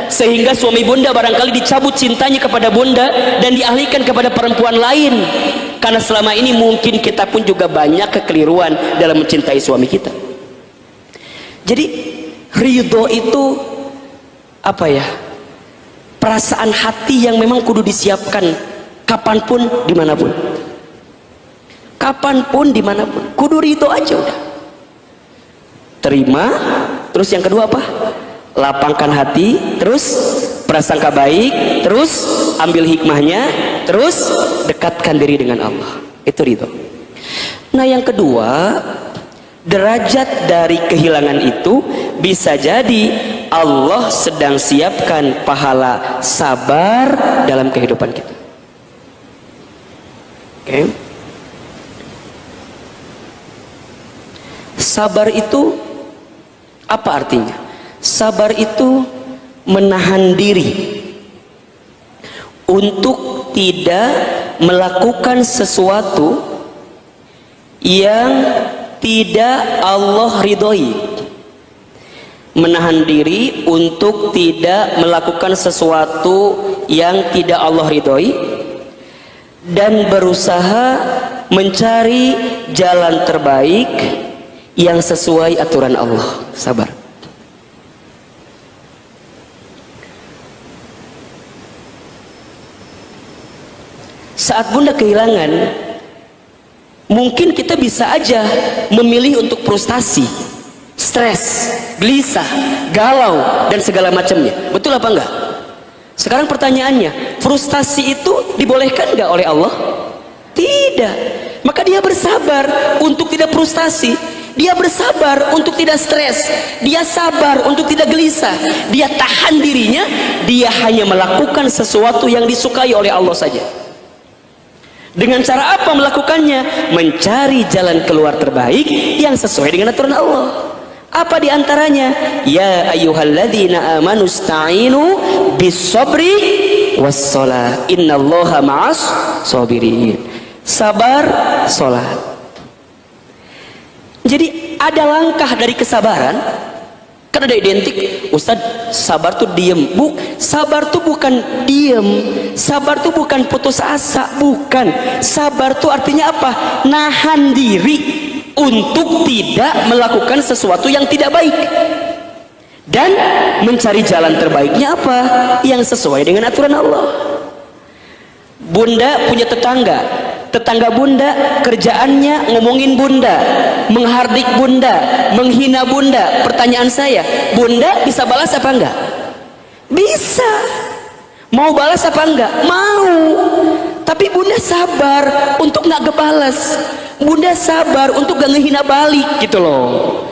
sehingga suami bunda barangkali dicabut cintanya kepada bunda dan dialihkan kepada perempuan lain. Karena selama ini mungkin kita pun juga banyak kekeliruan dalam mencintai suami kita. Jadi ridho itu apa ya, perasaan hati yang memang kudu disiapkan kapanpun dimanapun, kapanpun dimanapun, kudu ridho aja udah. Terima, terus yang kedua apa? Lapangkan hati, terus prasangka baik, terus ambil hikmahnya, terus dekatkan diri dengan Allah. Itu ridho. Nah yang kedua, derajat dari kehilangan itu bisa jadi Allah sedang siapkan pahala sabar dalam kehidupan kita. Oke. Sabar itu apa artinya? Sabar itu menahan diri untuk tidak melakukan sesuatu yang tidak Allah ridhoi. Menahan diri untuk tidak melakukan sesuatu yang tidak Allah ridhoi, dan berusaha mencari jalan terbaik yang sesuai aturan Allah. Sabar. Saat bunda kehilangan, mungkin kita bisa aja memilih untuk frustasi, stres, gelisah, galau, dan segala macamnya. Betul apa enggak? Sekarang pertanyaannya, frustasi itu dibolehkan enggak oleh Allah? Tidak. Maka dia bersabar untuk tidak frustasi, dia bersabar untuk tidak stres, dia sabar untuk tidak gelisah, dia tahan dirinya, dia hanya melakukan sesuatu yang disukai oleh Allah saja. Dengan cara apa melakukannya? Mencari jalan keluar terbaik yang sesuai dengan aturan Allah. Apa diantaranya? Ya ayyuhalladzina amanu sta'inu bis-sabri was-shalah innallaha ma'as sabirin. Sabar, salat. Jadi ada langkah dari kesabaran Kan ada identik, Ustadz, sabar tuh diem. Sabar tuh bukan diem, sabar tuh bukan putus asa, bukan. Sabar tuh artinya apa? Nahan diri untuk tidak melakukan sesuatu yang tidak baik dan mencari jalan terbaiknya apa? Yang sesuai dengan aturan Allah. Bunda punya tetangga bunda kerjaannya ngomongin bunda, menghardik bunda, menghina bunda. Pertanyaan saya, bunda bisa balas apa enggak? Bisa. Mau balas apa enggak? Mau. Tapi bunda sabar untuk nggak ngebalas, bunda sabar untuk gak ngehina balik gitu loh.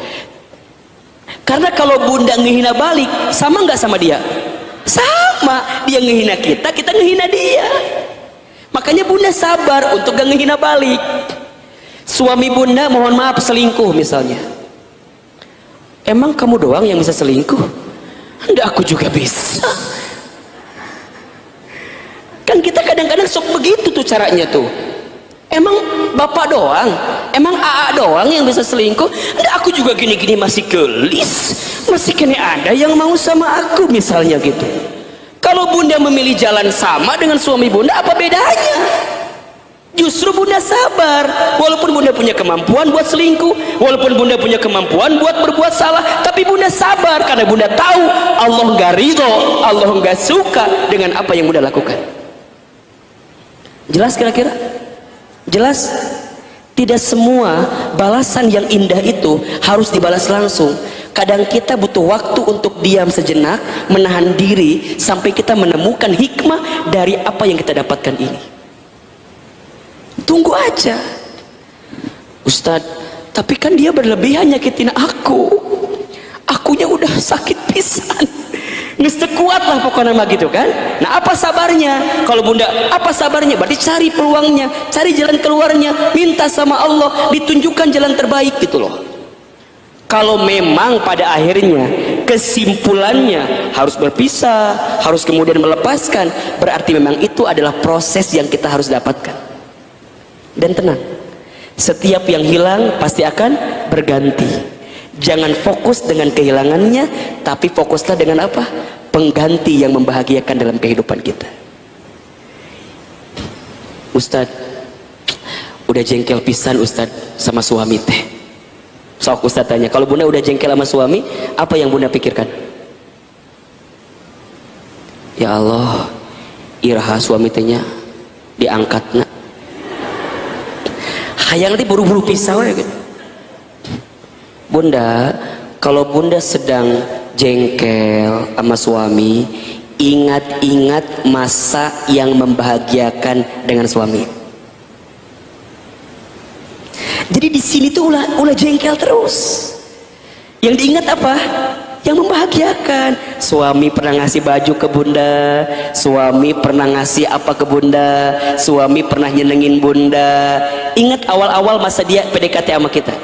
Karena kalau bunda ngehina balik, sama nggak sama dia? Sama. Dia ngehina kita, kita ngehina dia. Makanya bunda sabar untuk gak ngehina balik. Suami bunda mohon maaf selingkuh misalnya, emang kamu doang yang bisa selingkuh? Enggak, aku juga bisa. Kan kita kadang-kadang sok begitu tuh caranya tuh. Emang bapak doang, emang AA doang yang bisa selingkuh? Enggak, aku juga gini-gini masih gelis, masih kini ada yang mau sama aku misalnya gitu. Kalau bunda memilih jalan sama dengan suami bunda, apa bedanya? Justru bunda sabar, walaupun bunda punya kemampuan buat selingkuh, walaupun bunda punya kemampuan buat berbuat salah, tapi bunda sabar karena bunda tahu Allah nggak ridho, Allah nggak suka dengan apa yang bunda lakukan. Jelas kira-kira? Jelas? Tidak semua balasan yang indah itu harus dibalas langsung. Kadang kita butuh waktu untuk diam sejenak, menahan diri sampai kita menemukan hikmah dari apa yang kita dapatkan ini. Tunggu aja. Ustadz, tapi kan dia berlebihan nyakitin aku. Akunya udah sakit pisan. Nggak kuat lah pokoknya mah gitu kan. Nah, apa sabarnya? Kalau bunda, apa sabarnya? Berarti cari peluangnya, cari jalan keluarnya, minta sama Allah ditunjukkan jalan terbaik gitu loh. Kalau memang pada akhirnya kesimpulannya harus berpisah, harus kemudian melepaskan, berarti memang itu adalah proses yang kita harus dapatkan. Dan tenang, setiap yang hilang pasti akan berganti. Jangan fokus dengan kehilangannya, tapi fokuslah dengan apa? Pengganti yang membahagiakan dalam kehidupan kita. Ustadz, udah jengkel pisan Ustadz sama suami teh. Sok Ustadz tanya, kalau bunda udah jengkel sama suami, apa yang bunda pikirkan? Ya Allah, iraha suami tehnya diangkatna. Hayang nanti buru-buru pisah ya gitu. Bunda, kalau bunda sedang jengkel sama suami, ingat-ingat masa yang membahagiakan dengan suami. Jadi di sini tuh ulah jengkel terus. Yang diingat apa? Yang membahagiakan. Suami pernah ngasih baju ke bunda, suami pernah ngasih apa ke bunda, suami pernah nyenengin bunda. Ingat awal-awal masa dia PDKT sama kita.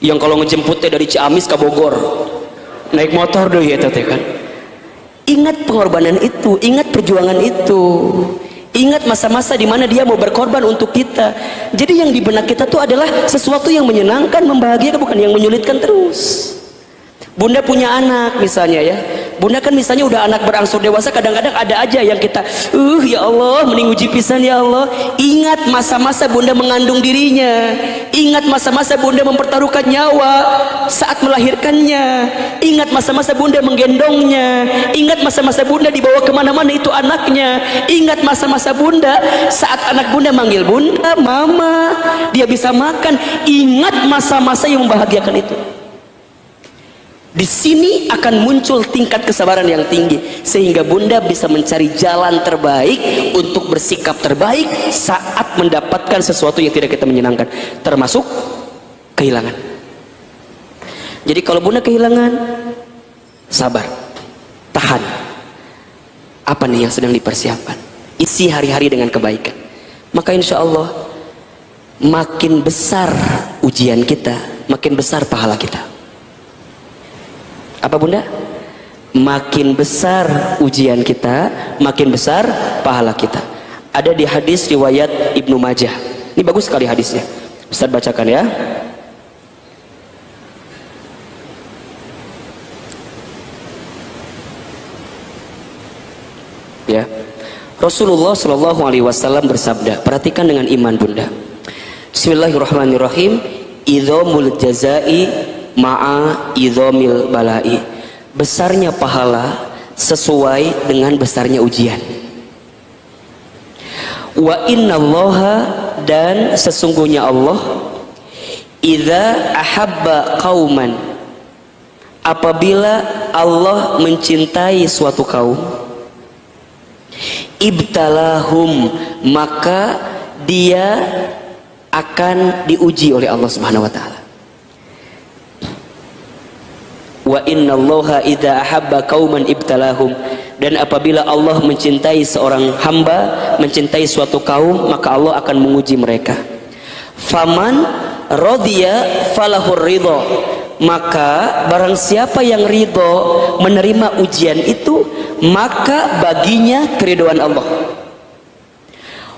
Yang kalau ngejemputnya dari Ciamis ke Bogor, naik motor deh ya teh kan. Ingat pengorbanan itu, ingat perjuangan itu. Ingat masa-masa di mana dia mau berkorban untuk kita. Jadi yang di benak kita tuh adalah sesuatu yang menyenangkan, membahagiakan, bukan yang menyulitkan terus. Bunda punya anak misalnya ya. Bunda kan misalnya udah anak berangsur dewasa, kadang-kadang ada aja yang kita, ya Allah, mending uji pisan ya Allah. Ingat masa-masa bunda mengandung dirinya. Ingat masa-masa bunda mempertaruhkan nyawa saat melahirkannya. Ingat masa-masa bunda menggendongnya. Ingat masa-masa bunda dibawa kemana-mana itu anaknya. Ingat masa-masa bunda saat anak bunda manggil bunda, mama, dia bisa makan. Ingat masa-masa yang membahagiakan itu. Di sini akan muncul tingkat kesabaran yang tinggi sehingga bunda bisa mencari jalan terbaik untuk bersikap terbaik saat mendapatkan sesuatu yang tidak kita menyenangkan, termasuk kehilangan. Jadi kalau bunda kehilangan, sabar, tahan. Apa nih yang sedang dipersiapkan? Isi hari-hari dengan kebaikan. Maka insya Allah makin besar ujian kita, makin besar pahala kita. Apa bunda? Makin besar ujian kita, makin besar pahala kita. Ada di hadis riwayat Ibnu Majah. Ini bagus sekali hadisnya. Ustaz bacakan ya. Ya. Rasulullah Shallallahu Alaihi Wasallam bersabda, perhatikan dengan iman bunda. Bismillahirrahmanirrahim. Idzamul jazai ma'a idzamil balai. Besarnya pahala sesuai dengan besarnya ujian. Wa innallaha, dan sesungguhnya Allah, idza ahabba qauman, apabila Allah mencintai suatu kaum, ibtalahum, maka dia akan diuji oleh Allah Subhanahu wa taala. Wa innallaha idza ahabba qauman ibtalahum, dan apabila Allah mencintai seorang hamba, mencintai suatu kaum, maka Allah akan menguji mereka. Faman radiya falahur ridha, maka barang siapa yang ridho menerima ujian itu, maka baginya keridhaan Allah.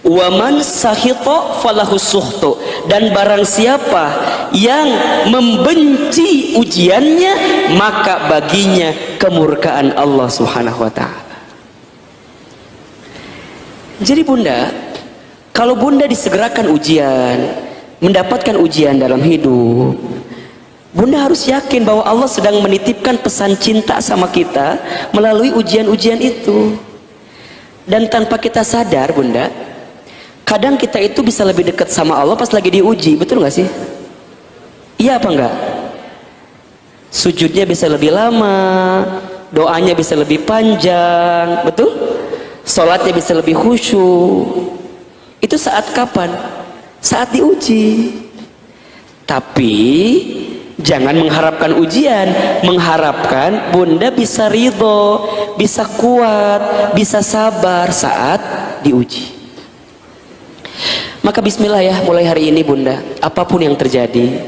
Waman sahita falahu suhtu, dan barang siapa yang membenci ujiannya, maka baginya kemurkaan Allah Subhanahu wa taala. Jadi bunda, kalau bunda disegerakan ujian, mendapatkan ujian dalam hidup, bunda harus yakin bahwa Allah sedang menitipkan pesan cinta sama kita melalui ujian-ujian itu. Dan tanpa kita sadar bunda, kadang kita itu bisa lebih dekat sama Allah pas lagi diuji, betul nggak sih? Iya apa enggak? Sujudnya bisa lebih lama, doanya bisa lebih panjang, betul? Sholatnya bisa lebih khusyuk. Itu saat kapan? Saat diuji. Tapi jangan mengharapkan ujian, mengharapkan bunda bisa ridho, bisa kuat, bisa sabar saat diuji. Maka bismillah ya, mulai hari ini bunda, apapun yang terjadi,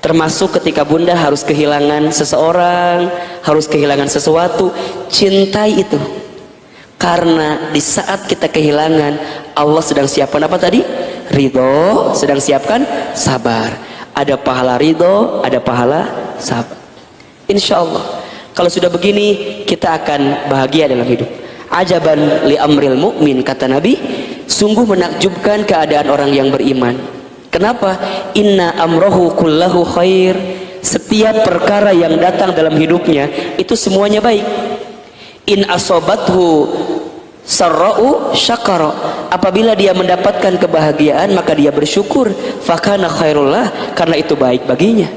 termasuk ketika bunda harus kehilangan seseorang, harus kehilangan sesuatu, cintai itu. Karena di saat kita kehilangan, Allah sedang siapkan apa tadi? Ridho, sedang siapkan sabar. Ada pahala ridho, ada pahala sabar. Insya Allah, kalau sudah begini, kita akan bahagia dalam hidup. Ajaban li amril mu'min, kata Nabi, sungguh menakjubkan keadaan orang yang beriman. Kenapa? Inna amrohu kullahu khair. Setiap perkara yang datang dalam hidupnya itu semuanya baik. In asobathu sarra'u syakara. Apabila dia mendapatkan kebahagiaan, maka dia bersyukur. Fakana khairullah, karena itu baik baginya.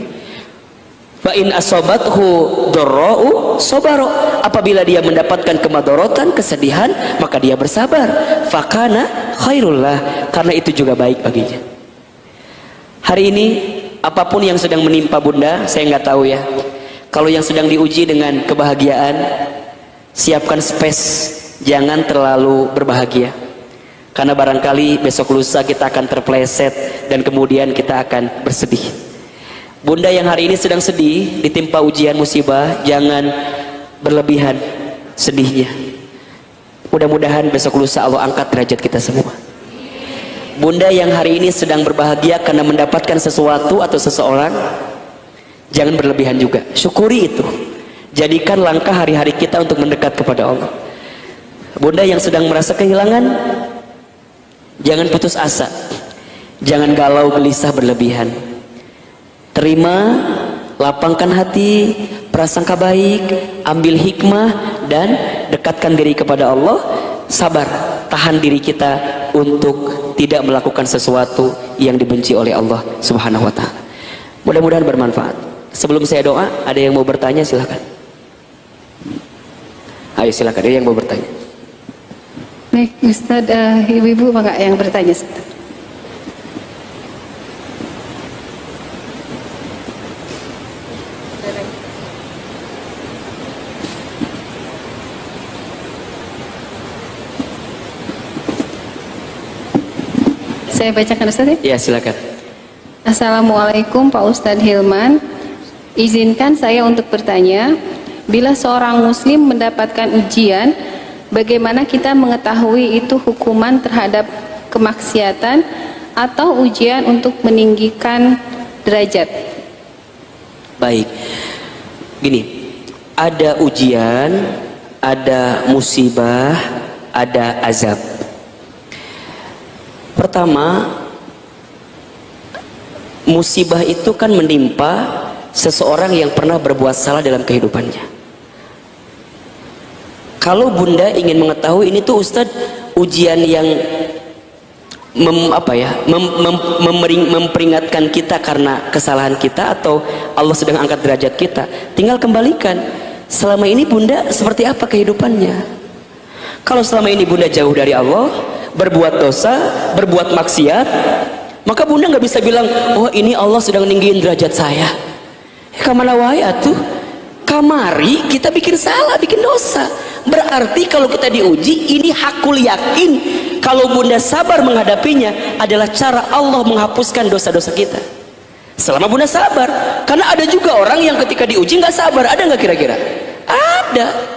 Wa in asobathu dorra'u sobaro. Apabila dia mendapatkan kemadorotan, kesedihan, maka dia bersabar. Fakana khairullah, karena itu juga baik baginya. Hari ini apapun yang sedang menimpa bunda, saya nggak tahu ya. Kalau yang sedang diuji dengan kebahagiaan, siapkan space, jangan terlalu berbahagia. Karena barangkali besok lusa kita akan terpleset dan kemudian kita akan bersedih. Bunda yang hari ini sedang sedih, ditimpa ujian musibah, jangan berlebihan sedihnya. Mudah-mudahan besok lusa Allah angkat derajat kita semua. Bunda yang hari ini sedang berbahagia karena mendapatkan sesuatu atau seseorang, jangan berlebihan juga. Syukuri itu. Jadikan langkah hari-hari kita untuk mendekat kepada Allah. Bunda yang sedang merasa kehilangan, jangan putus asa. Jangan galau gelisah berlebihan. Terima, lapangkan hati, prasangka baik, ambil hikmah, dan dekatkan diri kepada Allah. Sabar, tahan diri kita untuk tidak melakukan sesuatu yang dibenci oleh Allah Subhanahu wa ta'ala. Mudah-mudahan bermanfaat. Sebelum saya doa, ada yang mau bertanya? Silahkan. Ayo silahkan, ada yang mau bertanya. Baik Ustaz, ibu-ibu apa enggak yang bertanya? Saya bacakan Ustaz ya? Ya silakan. Assalamualaikum Pak Ustadz Hilman. Izinkan saya untuk bertanya, bila seorang muslim mendapatkan ujian, bagaimana kita mengetahui itu hukuman terhadap kemaksiatan atau ujian untuk meninggikan derajat? Baik. Gini, ada ujian, ada musibah, ada azab. Pertama, musibah itu kan menimpa seseorang yang pernah berbuat salah dalam kehidupannya. Kalau bunda ingin mengetahui ini tuh Ustadz ujian yang memperingatkan kita karena kesalahan kita atau Allah sedang angkat derajat kita, tinggal kembalikan selama ini bunda seperti apa kehidupannya. Kalau selama ini bunda jauh dari Allah, berbuat dosa, berbuat maksiat, maka bunda nggak bisa bilang, oh ini Allah sedang ninggiin derajat saya. Kamana wae atuh, kamari kita bikin salah, bikin dosa. Berarti kalau kita diuji, ini hakul yakin kalau bunda sabar menghadapinya adalah cara Allah menghapuskan dosa-dosa kita. Selama bunda sabar, karena ada juga orang yang ketika diuji nggak sabar, ada nggak kira-kira? Ada.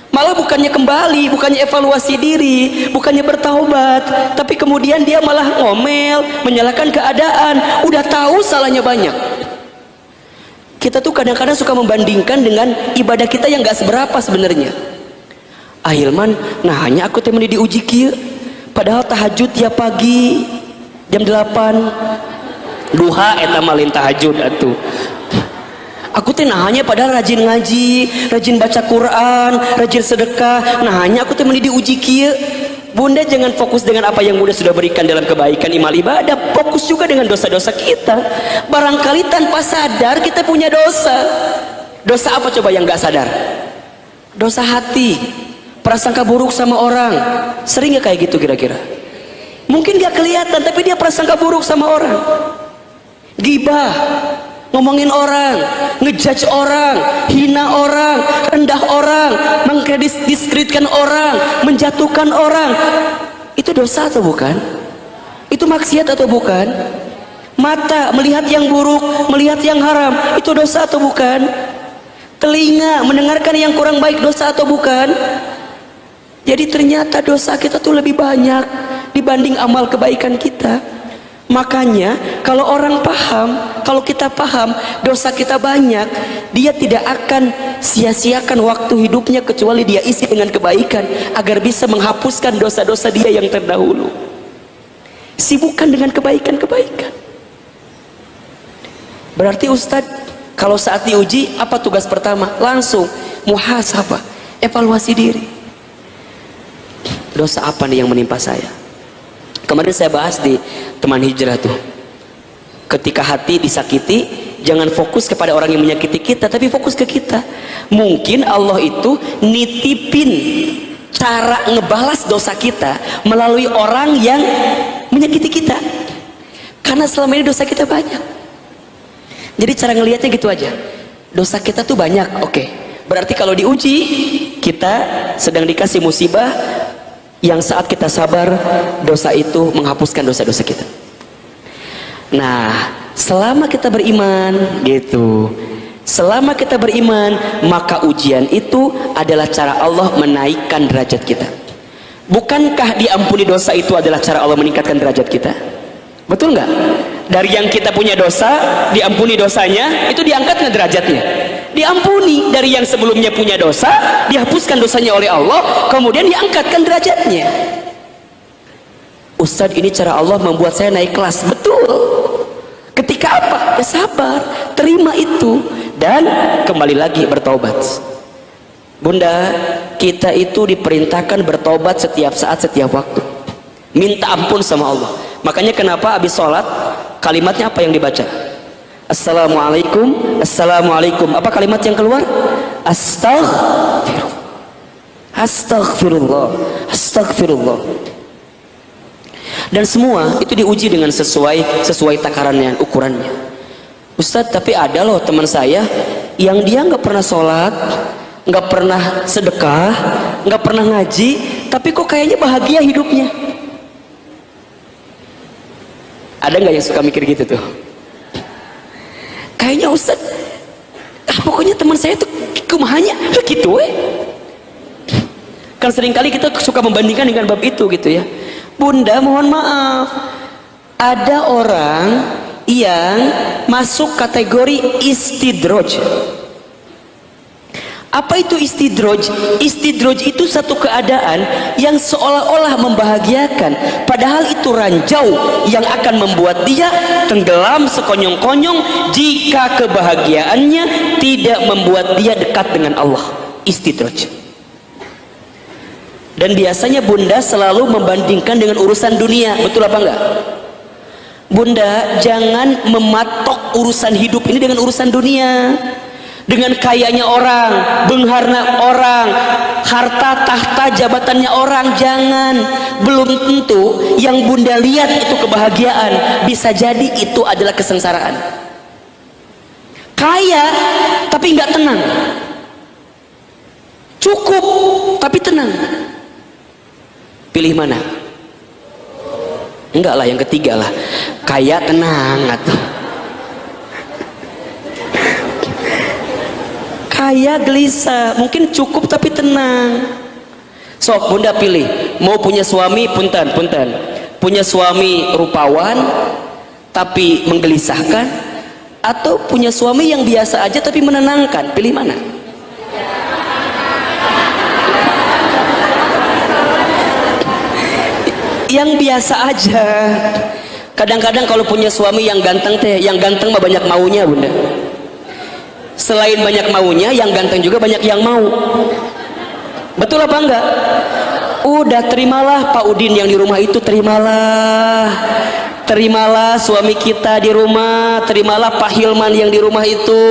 Malah bukannya kembali, bukannya evaluasi diri, bukannya bertaubat, tapi kemudian dia malah ngomel, menyalahkan keadaan, udah tahu salahnya banyak. Kita tuh kadang-kadang suka membandingkan dengan ibadah kita yang gak seberapa sebenarnya. Ahilman, nah hanya aku temen diuji kieu, padahal tahajud tiap pagi jam 8 duha eta malin tahajud atuh. Aku teh nahanya padahal rajin ngaji, rajin baca Quran, rajin sedekah. Nahanya aku teh meni diuji kieu. Bunda jangan fokus dengan apa yang bunda sudah berikan dalam kebaikan imal ibadah, fokus juga dengan dosa-dosa kita. Barangkali tanpa sadar kita punya dosa. Dosa apa coba yang gak sadar? Dosa hati, prasangka buruk sama orang. Sering gak kayak gitu kira-kira? Mungkin gak kelihatan tapi dia prasangka buruk sama orang. Gibah, ngomongin orang, ngejudge orang, hina orang, rendah orang, mengdiskreditkan orang, menjatuhkan orang. Itu dosa atau bukan? Itu maksiat atau bukan? Mata melihat yang buruk, melihat yang haram, itu dosa atau bukan? Telinga mendengarkan yang kurang baik, dosa atau bukan? Jadi ternyata dosa kita tuh lebih banyak dibanding amal kebaikan kita. Makanya kalau orang paham, kalau kita paham dosa kita banyak, dia tidak akan sia-siakan waktu hidupnya kecuali dia isi dengan kebaikan agar bisa menghapuskan dosa-dosa dia yang terdahulu. Sibukkan dengan kebaikan-kebaikan. Berarti Ustadz, kalau saat diuji apa tugas pertama? Langsung muhasabah, evaluasi diri. Dosa apa nih yang menimpa saya? Kemarin saya bahas di teman hijrah tuh, ketika hati disakiti jangan fokus kepada orang yang menyakiti kita, tapi fokus ke kita. Mungkin Allah itu nitipin cara ngebalas dosa kita melalui orang yang menyakiti kita, karena selama ini dosa kita banyak. Jadi cara ngelihatnya gitu aja, dosa kita tuh banyak. Oke, berarti kalau diuji kita sedang dikasih musibah yang saat kita sabar, dosa itu menghapuskan dosa-dosa kita. Nah, selama kita beriman gitu, selama kita beriman, maka ujian itu adalah cara Allah menaikkan derajat kita. Bukankah diampuni dosa itu adalah cara Allah meningkatkan derajat kita? Betul nggak? Dari yang kita punya dosa, diampuni dosanya, itu diangkat nggak derajatnya? Diampuni. Dari yang sebelumnya punya dosa, dihapuskan dosanya oleh Allah, kemudian diangkatkan derajatnya. Ustadz, ini cara Allah membuat saya naik kelas. Betul. Ketika apa? Ya sabar, terima itu, dan kembali lagi bertobat. Bunda, kita itu diperintahkan bertobat setiap saat, setiap waktu. Minta ampun sama Allah. Makanya kenapa habis sholat kalimatnya apa yang dibaca? Assalamualaikum, assalamualaikum. Apa kalimat yang keluar? Astaghfirullah, astaghfirullah, astaghfirullah. Dan semua itu diuji dengan sesuai takarannya, ukurannya. Ustadz, tapi ada loh teman saya yang dia nggak pernah sholat, nggak pernah sedekah, nggak pernah ngaji, tapi kok kayaknya bahagia hidupnya. Ada nggak yang suka mikir gitu tuh? Kayaknya Ustadz, pokoknya teman saya tuh kumahanya gitu kan seringkali kita suka membandingkan dengan bab itu gitu ya. Bunda mohon maaf, ada orang yang masuk kategori istidroj. Apa itu istidroj? Istidroj itu satu keadaan yang seolah-olah membahagiakan, padahal itu ranjau yang akan membuat dia tenggelam sekonyong-konyong jika kebahagiaannya tidak membuat dia dekat dengan Allah. Istidroj. Dan biasanya bunda selalu membandingkan dengan urusan dunia, betul apa enggak? Bunda jangan mematok urusan hidup ini dengan urusan dunia, dengan kayanya orang, bengharna orang, harta tahta jabatannya orang. Jangan. Belum tentu yang bunda lihat itu kebahagiaan, bisa jadi itu adalah kesengsaraan. Kaya tapi nggak tenang, cukup tapi tenang. Pilih mana? Enggak lah, yang ketiga lah, kaya tenang atau kaya gelisah. Mungkin cukup tapi tenang. Sok bunda pilih, mau punya suami punten punya suami rupawan tapi menggelisahkan, atau punya suami yang biasa aja tapi menenangkan. Pilih mana? Yang biasa aja. Kadang-kadang kalau punya suami yang ganteng yang ganteng mah banyak maunya bunda. Selain banyak maunya, yang ganteng juga banyak yang mau. Betul apa enggak? Udah terimalah Pak Udin yang di rumah itu, terimalah. Terimalah suami kita di rumah, terimalah Pak Hilman yang di rumah itu,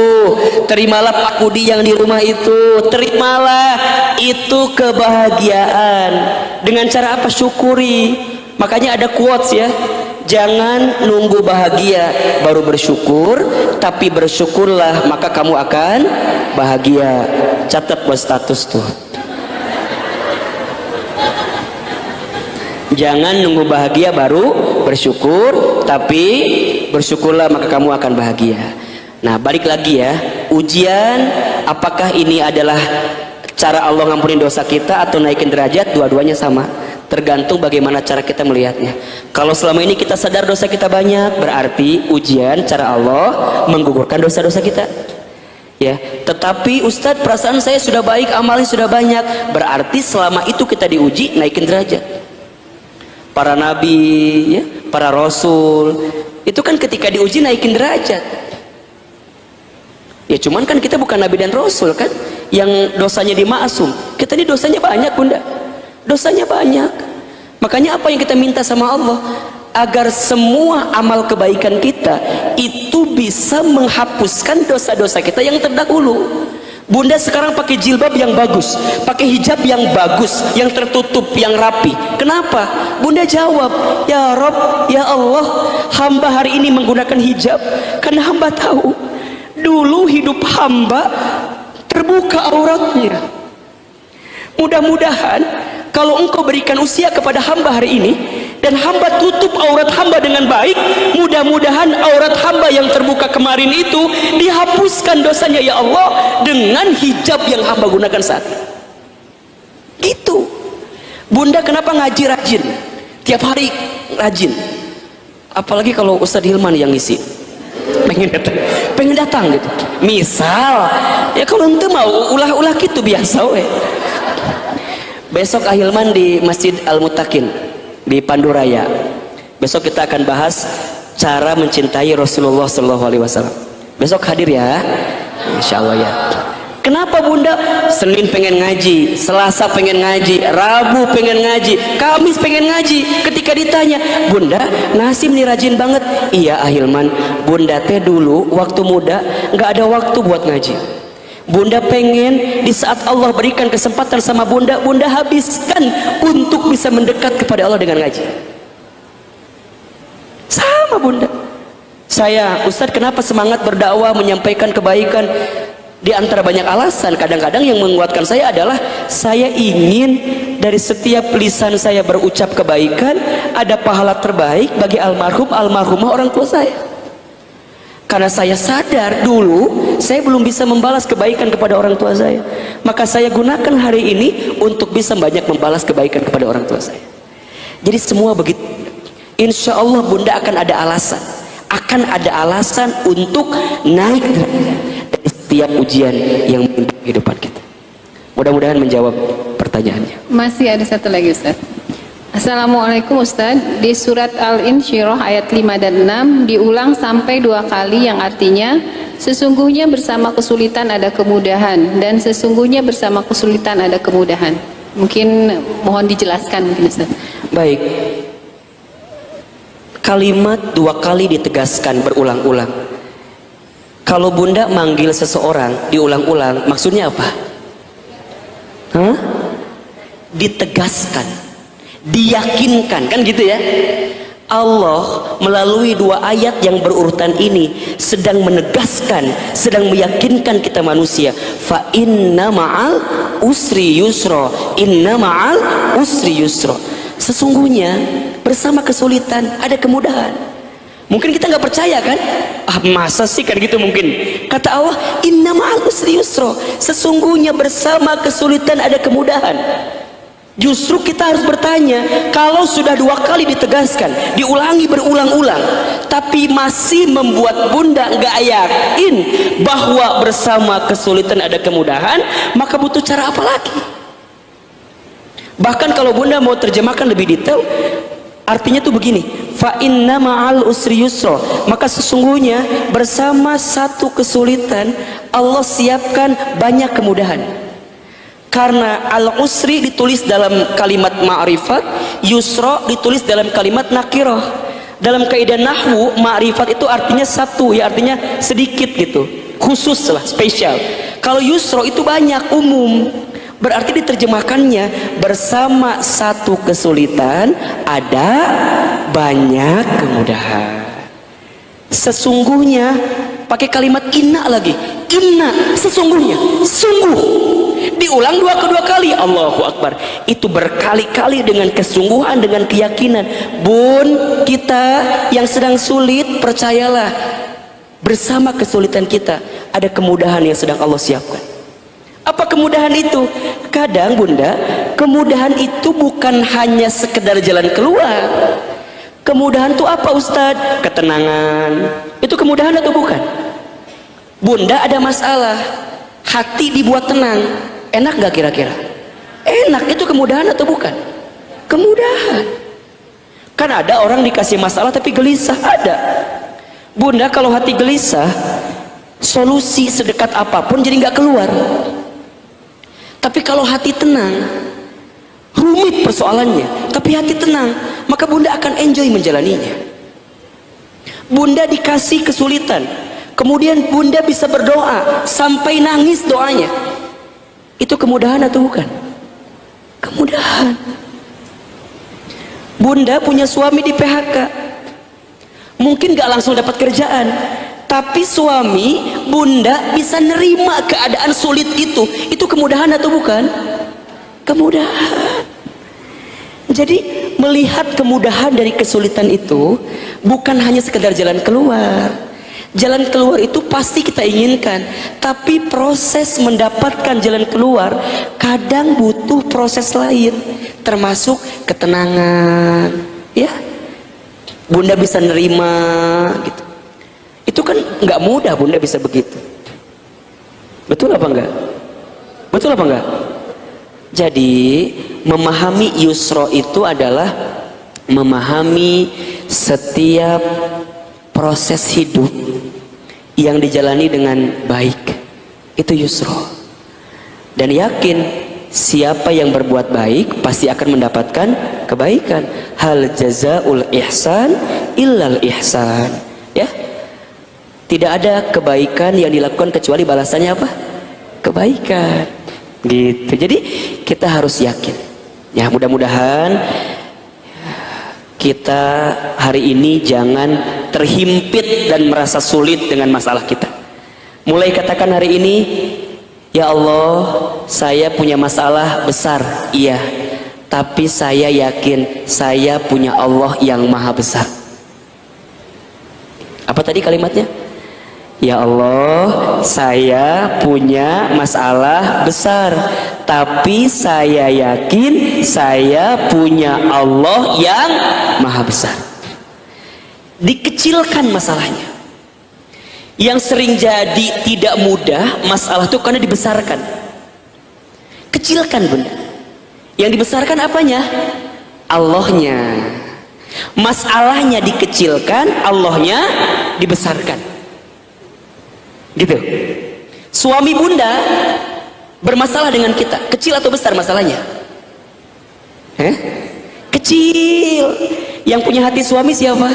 terimalah Pak Budi yang di rumah itu, terimalah. Itu kebahagiaan. Dengan cara apa? Syukuri. Makanya ada quotes ya, jangan nunggu bahagia baru bersyukur, tapi bersyukurlah maka kamu akan bahagia. Catat buat status tuh. Jangan nunggu bahagia baru bersyukur, tapi bersyukurlah maka kamu akan bahagia. Nah, balik lagi ya, ujian apakah ini adalah cara Allah ngampunin dosa kita atau naikin derajat? Dua-duanya sama, tergantung bagaimana cara kita melihatnya. Kalau selama ini kita sadar dosa kita banyak, berarti ujian cara Allah menggugurkan dosa-dosa kita. Ya, tetapi Ustadz perasaan saya sudah baik, amalnya sudah banyak, berarti selama itu kita diuji, naikin derajat. Para nabi, ya, para rasul, itu kan ketika diuji naikin derajat. Ya cuman kan kita bukan nabi dan rasul kan, yang dosanya dimaksum. Kita ini dosanya banyak bunda, dosanya banyak. Makanya apa yang kita minta sama Allah? Agar semua amal kebaikan kita itu bisa menghapuskan dosa-dosa kita yang terdahulu. Bunda sekarang pakai jilbab yang bagus, pakai hijab yang bagus, yang tertutup, yang rapi. Kenapa? Bunda jawab, ya Rob, ya Allah, hamba hari ini menggunakan hijab karena hamba tahu dulu hidup hamba terbuka auratnya. Mudah-mudahan kalau engkau berikan usia kepada hamba hari ini dan hamba tutup aurat hamba dengan baik, mudah-mudahan aurat hamba yang terbuka kemarin itu dihapuskan dosanya ya Allah dengan hijab yang hamba gunakan saat ini. Gitu. Bunda kenapa ngaji rajin? Tiap hari rajin. Apalagi kalau Ustadz Hilman yang ngisi. Pengen datang gitu. Misal, ya kalau ente mau ulah-ulah gitu biasa we. Besok Ahilman di Masjid Al-Muttaqin di Panduraya. Besok kita akan bahas cara mencintai Rasulullah SAW. Besok hadir ya, Insya Allah ya. Kenapa bunda? Senin pengen ngaji, Selasa pengen ngaji, Rabu pengen ngaji, Kamis pengen ngaji. Ketika ditanya, bunda Nasim nih rajin banget. Iya Ahilman, bunda teh dulu waktu muda nggak ada waktu buat ngaji. Bunda pengen di saat Allah berikan kesempatan sama bunda, bunda habiskan untuk bisa mendekat kepada Allah dengan ngaji. Sama bunda. Saya, Ustadz kenapa semangat berdakwah, menyampaikan kebaikan? Di antara banyak alasan, kadang-kadang yang menguatkan saya adalah saya ingin dari setiap lisan saya berucap kebaikan, ada pahala terbaik bagi almarhum, almarhumah orang tua saya. Karena saya sadar dulu saya belum bisa membalas kebaikan kepada orang tua saya, maka saya gunakan hari ini untuk bisa banyak membalas kebaikan kepada orang tua saya. Jadi semua begitu. Insya Allah bunda akan ada alasan untuk naik dari setiap ujian yang menimpa kehidupan kita. Mudah-mudahan menjawab pertanyaannya. Masih ada satu lagi Ustaz. Assalamualaikum Ustaz. Di surat Al-Insyirah ayat 5 dan 6 diulang sampai 2 kali yang artinya sesungguhnya bersama kesulitan ada kemudahan dan sesungguhnya bersama kesulitan ada kemudahan. Mungkin mohon dijelaskan mungkin Ustaz. Baik. Kalimat 2 kali ditegaskan berulang-ulang. Kalau Bunda manggil seseorang diulang-ulang, maksudnya apa? Hah? Ditegaskan, diyakinkan, kan gitu ya. Allah melalui 2 ayat yang berurutan ini sedang menegaskan, sedang meyakinkan kita manusia. Fa inna ma'al usri yusra, inna ma'al usri yusra. Sesungguhnya bersama kesulitan ada kemudahan. Mungkin kita nggak percaya kan? Ah, masa sih kan gitu mungkin. Kata Allah, inna ma'al usri yusra. Sesungguhnya bersama kesulitan ada kemudahan. Justru kita harus bertanya, kalau sudah 2 kali ditegaskan, diulangi berulang-ulang, tapi masih membuat Bunda nggak yakin bahwa bersama kesulitan ada kemudahan, maka butuh cara apa lagi? Bahkan kalau Bunda mau terjemahkan lebih detail, artinya tuh begini, fa inna ma'al usri yusra, maka sesungguhnya bersama satu kesulitan Allah siapkan banyak kemudahan. Karena al-usri ditulis dalam kalimat ma'rifat, yusra ditulis dalam kalimat nakirah. Dalam kaidah nahwu, ma'rifat itu artinya satu, ya artinya sedikit gitu, khusus lah, spesial. Kalau yusra itu banyak, umum. Berarti diterjemahkannya bersama satu kesulitan ada banyak kemudahan. Sesungguhnya pakai kalimat inna lagi, inna, sesungguhnya, sungguh. Diulang 2 kali, Allahu Akbar. Itu berkali-kali dengan kesungguhan, dengan keyakinan. Bun, kita yang sedang sulit, percayalah, bersama kesulitan kita ada kemudahan yang sedang Allah siapkan. Apa kemudahan itu? Kadang Bunda, kemudahan itu bukan hanya sekedar jalan keluar. Kemudahan itu apa Ustadz? Ketenangan. Itu kemudahan atau bukan? Bunda ada masalah, hati dibuat tenang. Enak gak kira-kira? Enak. Itu kemudahan atau bukan? Kemudahan. Kan ada orang dikasih masalah tapi gelisah, ada. Bunda kalau hati gelisah, solusi sedekat apapun jadi gak keluar. Tapi kalau hati tenang, rumit persoalannya, tapi hati tenang, maka Bunda akan enjoy menjalaninya. Bunda dikasih kesulitan, kemudian Bunda bisa berdoa sampai nangis doanya. Itu kemudahan atau bukan? Kemudahan. Bunda punya suami di PHK, mungkin gak langsung dapat kerjaan, tapi suami Bunda bisa nerima keadaan sulit itu kemudahan atau bukan? Kemudahan. Jadi melihat kemudahan dari kesulitan itu bukan hanya sekedar jalan keluar. Jalan keluar itu pasti kita inginkan, tapi proses mendapatkan jalan keluar kadang butuh proses lain, termasuk ketenangan, ya. Bunda bisa nerima gitu. Itu kan nggak mudah Bunda bisa begitu. Betul apa enggak? Betul apa enggak? Jadi memahami yusra itu adalah memahami setiap proses hidup yang dijalani dengan baik. Itu yusra. Dan yakin siapa yang berbuat baik pasti akan mendapatkan kebaikan. Hal jazaul ihsan illal ihsan. Ya. Tidak ada kebaikan yang dilakukan kecuali balasannya apa? Kebaikan. Gitu. Jadi kita harus yakin. Ya, mudah-mudahan kita hari ini jangan terhimpit dan merasa sulit dengan masalah kita. Mulai katakan hari ini, ya Allah, saya punya masalah besar, iya, tapi saya yakin saya punya Allah yang maha besar. Apa tadi kalimatnya? Ya Allah, saya punya masalah besar, tapi saya yakin saya punya Allah yang maha besar. Dikecilkan masalahnya. Yang sering jadi tidak mudah masalah itu karena dibesarkan. Kecilkan bunda. Yang dibesarkan apanya? Allahnya. Masalahnya dikecilkan, Allahnya dibesarkan. Gitu. Suami bunda bermasalah dengan kita, kecil atau besar masalahnya? Kecil. Yang punya hati suami siapa?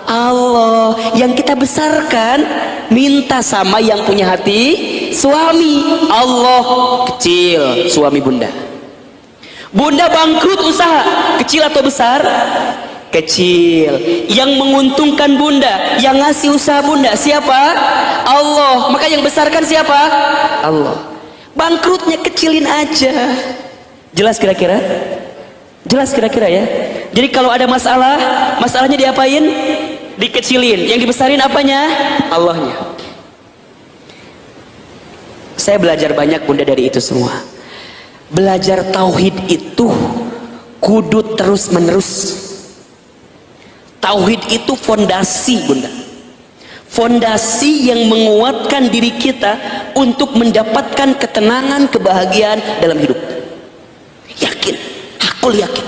Allah. Yang kita besarkan, minta sama yang punya hati suami. Allah. Kecil suami bunda. Bunda bangkrut usaha, kecil atau besar? Kecil. Yang menguntungkan bunda, yang ngasih usaha bunda siapa? Allah. Maka yang besarkan siapa? Allah. Bangkrutnya kecilin aja. Jelas kira-kira? Jelas kira-kira ya. Jadi kalau ada masalah, masalahnya diapain? Dikecilin. Yang dibesarin apanya? Allahnya. Saya belajar banyak bunda dari itu semua. Belajar tauhid itu kudu terus menerus. Tauhid itu fondasi bunda, fondasi yang menguatkan diri kita untuk mendapatkan ketenangan, kebahagiaan dalam hidup. Yakin, hakul yakin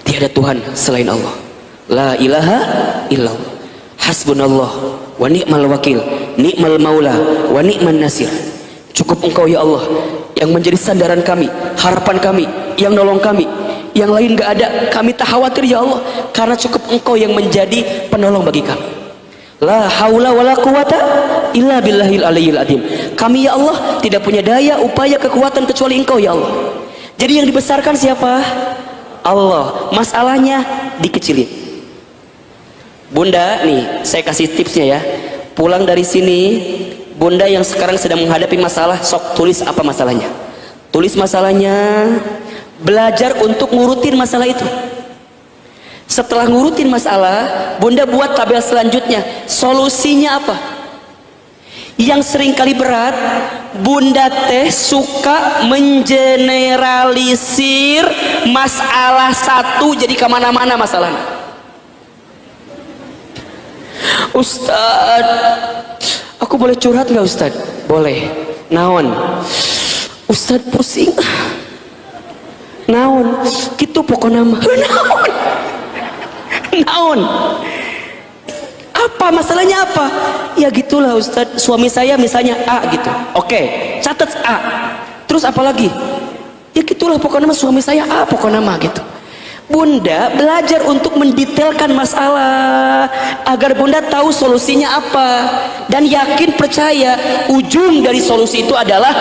tiada Tuhan selain Allah, la ilaha illallah, hasbunallah wa ni'mal wakil, ni'mal maula wa ni'man nasir. Cukup Engkau ya Allah yang menjadi sandaran kami, harapan kami, yang nolong kami. Yang lain gak ada, kami tak khawatir ya Allah, karena cukup Engkau yang menjadi penolong bagi kami. La haula wala quwata illa billahil aliyyil azim. Kami ya Allah tidak punya daya, upaya, kekuatan kecuali Engkau ya Allah. Jadi yang dibesarkan siapa? Allah. Masalahnya dikecilin. Bunda nih, saya kasih tipsnya ya. Pulang dari sini, bunda yang sekarang sedang menghadapi masalah, sok tulis apa masalahnya. Tulis masalahnya, belajar untuk ngurutin masalah itu. Setelah ngurutin masalah, bunda buat tabel selanjutnya, solusinya apa. Yang sering kali berat, bunda teh suka mengeneralisir masalah satu jadi kemana-mana masalahnya. Ustadz, aku boleh curhat nggak Ustadz? Boleh. Naon? Ustadz pusing. Naon? Gitu pokoknya mah. Naon? Naon? Apa masalahnya apa? Ya gitulah Ustadz, suami saya misalnya A gitu. Oke, catat A. Terus apa lagi? Ya gitulah pokoknya mah suami saya A pokoknya mah gitu. Bunda belajar untuk mendetailkan masalah agar bunda tahu solusinya apa, dan yakin percaya ujung dari solusi itu adalah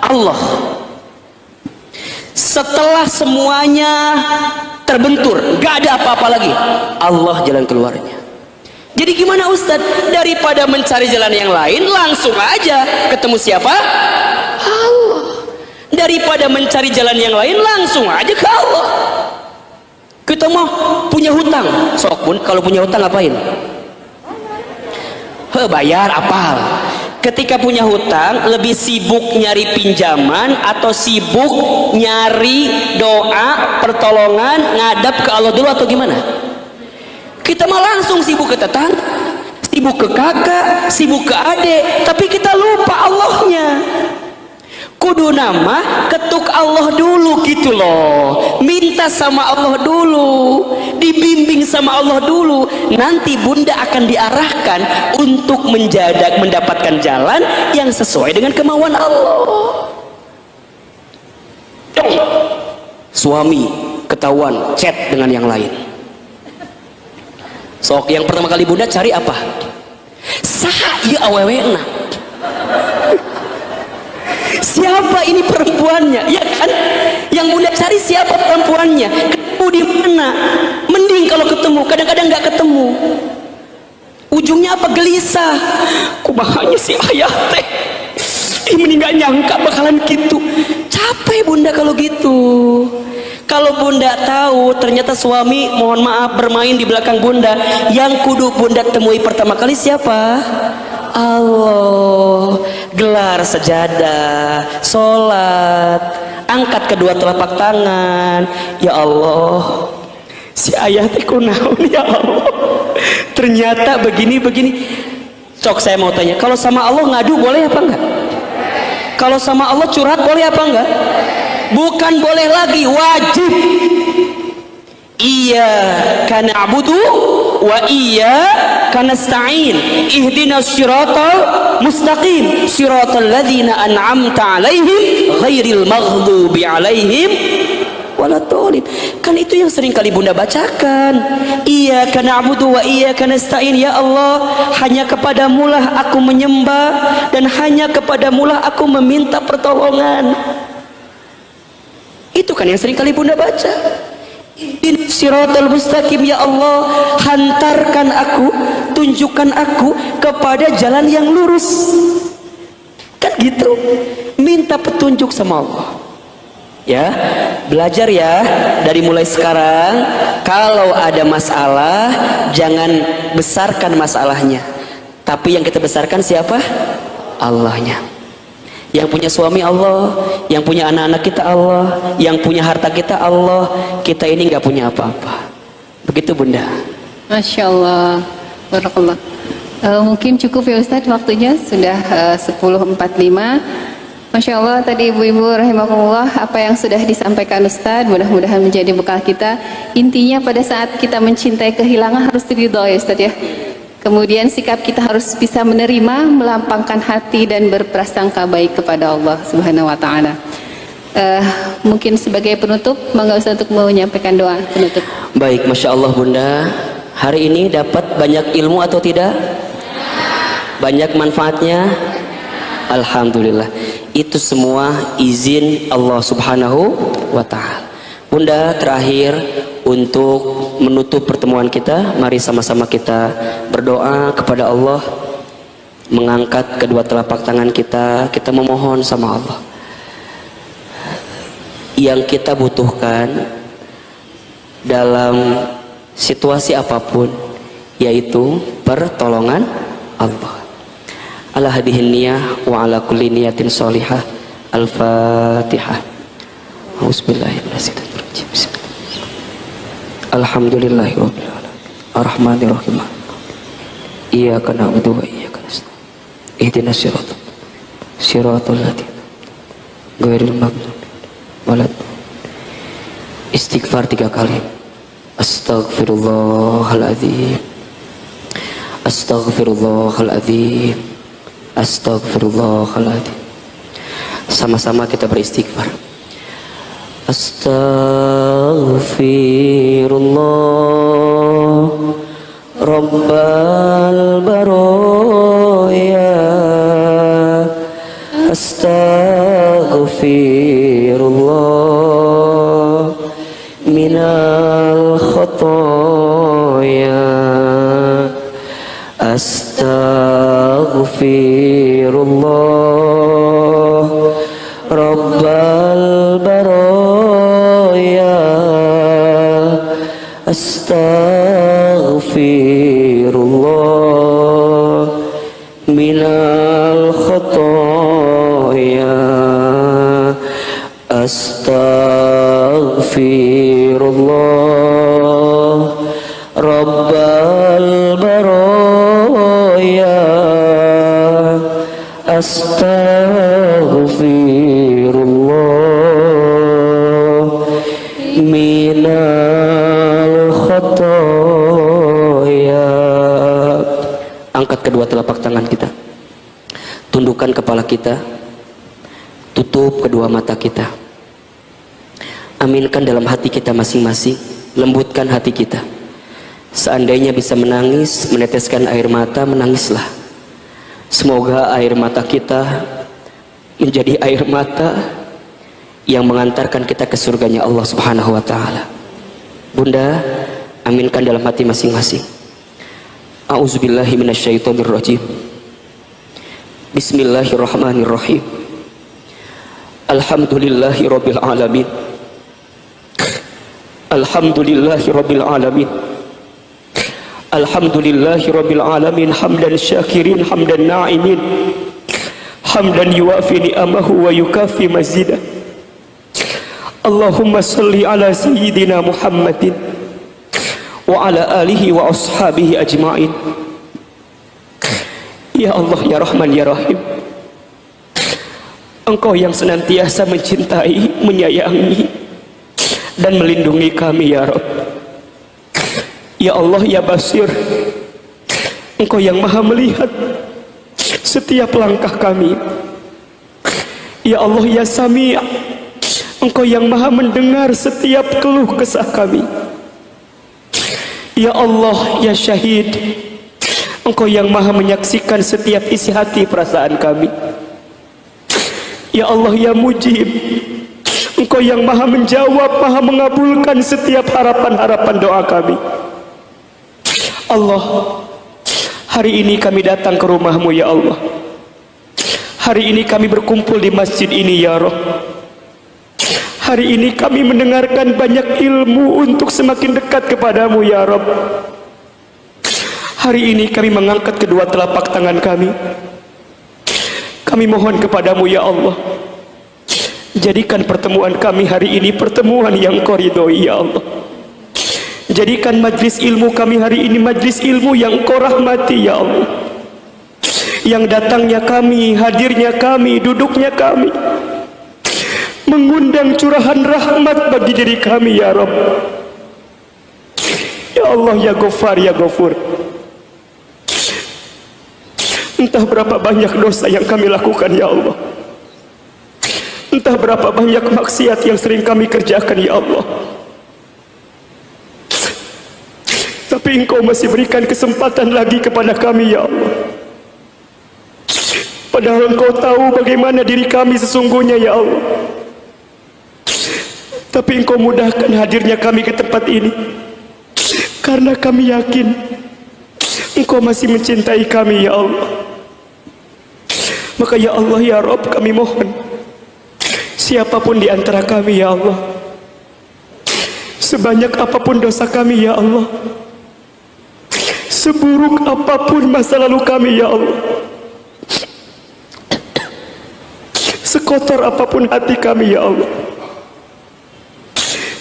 Allah. Setelah semuanya terbentur, gak ada apa-apa lagi, Allah jalan keluarnya. Jadi gimana Ustadz? Daripada mencari jalan yang lain, langsung aja ketemu siapa? Allah. Daripada mencari jalan yang lain, langsung aja ke Allah. Kita mau punya hutang, sok bun, kalau punya hutang ngapain? Bayar apal. Ketika punya hutang, lebih sibuk nyari pinjaman atau sibuk nyari doa, pertolongan, ngadap ke Allah dulu atau gimana? Kita mah langsung sibuk ke tetangga, sibuk ke kakak, sibuk ke adik, tapi kita lupa Allahnya. Kudu nama ketuk Allah dulu gitu loh, minta sama Allah dulu, dibimbing sama Allah dulu. Nanti bunda akan diarahkan untuk mendapatkan jalan yang sesuai dengan kemauan Allah. Suami ketahuan chat dengan yang lain, sok yang pertama kali bunda cari apa? Saha ieu awewena? Siapa ini perempuannya? Ya kan? Yang bunda cari siapa perempuannya? Ketemu di mana? Mending kalau ketemu, kadang-kadang nggak ketemu. Ujungnya apa? Gelisah. Kumahanya si ayah teh. Mending nggak nyangka bakalan gitu. Capek bunda kalau gitu. Kalau bunda tahu ternyata suami mohon maaf bermain di belakang bunda, yang kudu bunda temui pertama kali siapa? Allah. Gelar sejadah, sholat, angkat kedua telapak tangan. Ya Allah, si ayah teh kunaon ya Allah, ternyata begini. Cok, saya mau tanya, kalau sama Allah ngadu boleh apa enggak? Kalau sama Allah curhat boleh apa enggak? Bukan boleh lagi, wajib. Iyyaka na'budu wa iyyaka nasta'in. Ihdinas siratal mustaqim, siratal ladzina an'amta 'alaihim ghairil maghdubi 'alaihim waladhdallin. Kan itu yang sering kali Bunda bacakan. Iyyaka na'budu wa iyyaka nasta'in. Ya Allah, hanya kepadamulah aku menyembah dan hanya kepadamulah aku meminta pertolongan. Itu kan yang sering kali Bunda baca. Siratal mustaqim, ya Allah, hantarkan aku, tunjukkan aku kepada jalan yang lurus. Kan gitu, minta petunjuk sama Allah. Ya, belajar ya dari mulai sekarang. Kalau ada masalah, jangan besarkan masalahnya, tapi yang kita besarkan siapa? Allahnya. Yang punya suami Allah, yang punya anak-anak kita Allah, yang punya harta kita Allah. Kita ini nggak punya apa-apa. Begitu Bunda. Masya Allah, barakallah. Mungkin cukup ya Ustadz, waktunya sudah 10.45. Masya Allah, tadi ibu-ibu rahimakumullah, apa yang sudah disampaikan Ustadz mudah-mudahan menjadi bekal kita. Intinya pada saat kita mencintai kehilangan harus ridho ya Ustadz ya. Kemudian sikap kita harus bisa menerima, melampangkan hati dan berprasangka baik kepada Allah Subhanahu wa taala. Mungkin sebagai penutup, monggo Ustaz untuk menyampaikan doa penutup. Baik, Masya Allah Bunda, hari ini dapat banyak ilmu atau tidak? Banyak manfaatnya? Alhamdulillah. Itu semua izin Allah Subhanahu wa taala. Bunda, terakhir untuk menutup pertemuan kita, mari sama-sama kita berdoa kepada Allah, mengangkat kedua telapak tangan kita, kita memohon sama Allah. Yang kita butuhkan dalam situasi apapun, yaitu pertolongan Allah. Ala hadihin niyah wa ala kulli niyatin sholihah. Al-Fatihah. Auzubillahiminasyaitonir rajim. Alhamdulillahirabbil alamin. Arrahmanirrahim. Iyyaka na'budu wa iyyaka nasta'in. Ihdinas siratal ladzina ghairil maghdubi waladdallin. Istighfar 3 kali. Astaghfirullahaladzim. Astaghfirullahaladzim. Astaghfirullahaladzim. Sama-sama kita beristighfar. Astaghfirullah Rabbal baraya. Astaghfirullah minal khotoya. Astaghfirullah Rabbal baraya. Astaghfirullah minal khotoya. Astaghfirullah Rabbal baraya. Astaghfirullah minal khotoya. Angkat kedua telapak tangan kita, tundukkan kepala kita, tutup kedua mata kita, aminkan dalam hati kita masing-masing, lembutkan hati kita. Seandainya bisa menangis, meneteskan air mata, menangislah. Semoga air mata kita menjadi air mata yang mengantarkan kita ke surganya Allah Subhanahu wa taala. Bunda, aminkan dalam hati masing-masing. A'udzubillahi minasyaitonirrajim. Bismillahirrahmanirrahim. Alhamdulillahirabbil alamin. Alhamdulillahirabbil alamin. Alhamdulillahirabbil alamin. Hamdan syakirin, hamdan na'imin, hamdan yuwafi ni'amahu wa yukafi mazidah. Allahumma salli ala sayyidina Muhammadin wa ala alihi wa ashabihi ajma'in. Ya Allah, ya Rahman, ya Rahim, Engkau yang senantiasa mencintai, menyayangi, dan melindungi kami ya Rabb. Ya Allah ya Basir, Engkau yang maha melihat setiap langkah kami. Ya Allah ya Sami', Engkau yang maha mendengar setiap keluh kesah kami. Ya Allah ya Syahid, Engkau yang maha menyaksikan setiap isi hati perasaan kami. Ya Allah ya Mujib, Engkau yang maha menjawab, maha mengabulkan setiap harapan-harapan doa kami. Allah, hari ini kami datang ke rumah-Mu ya Allah. Hari ini kami berkumpul di masjid ini ya Rabb. Hari ini kami mendengarkan banyak ilmu untuk semakin dekat kepadamu ya Rabb. Hari ini kami mengangkat kedua telapak tangan kami. Kami mohon kepadamu ya Allah, jadikan pertemuan kami hari ini pertemuan yang Kau ridhoi ya Allah. Jadikan majlis ilmu kami hari ini majlis ilmu yang Kau rahmati ya Allah. Yang datangnya kami, hadirnya kami, duduknya kami mengundang curahan rahmat bagi diri kami ya Rabb. Ya Allah ya Ghaffar ya Ghafur, entah berapa banyak dosa yang kami lakukan ya Allah, entah berapa banyak maksiat yang sering kami kerjakan ya Allah, tapi Engkau masih berikan kesempatan lagi kepada kami ya Allah. Padahal Engkau tahu bagaimana diri kami sesungguhnya ya Allah, tapi Engkau mudahkan hadirnya kami ke tempat ini karena kami yakin Engkau masih mencintai kami ya Allah. Maka ya Allah ya Rabb, kami mohon siapapun di antara kami ya Allah, sebanyak apapun dosa kami ya Allah, seburuk apapun masa lalu kami ya Allah, sekotor apapun hati kami ya Allah,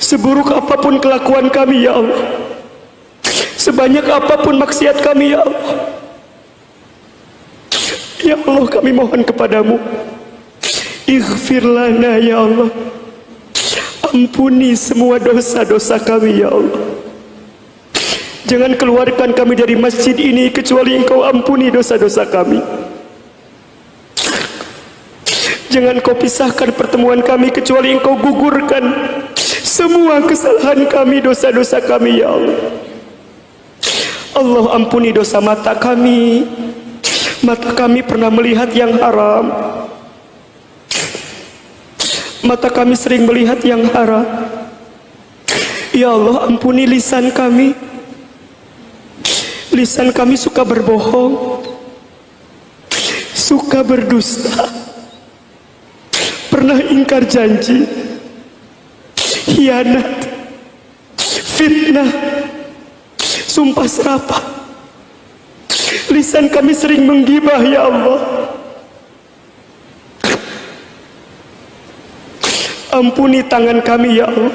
seburuk apapun kelakuan kami ya Allah, sebanyak apapun maksiat kami ya Allah, ya Allah kami mohon kepadamu, ighfir lana ya Allah, ampuni semua dosa-dosa kami ya Allah. Jangan keluarkan kami dari masjid ini kecuali Engkau ampuni dosa-dosa kami. Jangan Kau pisahkan pertemuan kami kecuali Engkau gugurkan semua kesalahan kami, dosa-dosa kami ya Allah. Allah ampuni dosa mata kami. Mata kami pernah melihat yang haram. Mata kami sering melihat yang haram. Ya Allah ampuni lisan kami. Lisan kami suka berbohong, suka berdusta, pernah ingkar janji, khianat, fitnah, sumpah serapah. Lisan kami sering menggibah ya Allah. Ampuni tangan kami ya Allah.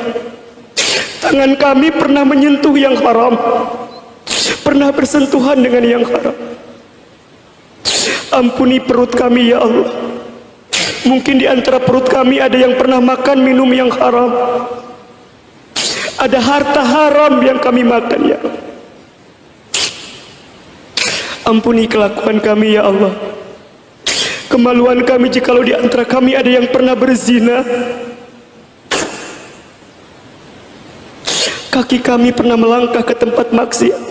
Tangan kami pernah menyentuh yang haram, pernah bersentuhan dengan yang haram. Ampuni perut kami ya Allah. Mungkin di antara perut kami ada yang pernah makan minum yang haram, ada harta haram yang kami makan ya Allah. Ampuni kelakuan kami ya Allah. Kemaluan kami jikalau di antara kami ada yang pernah berzina. Kaki kami pernah melangkah ke tempat maksiat.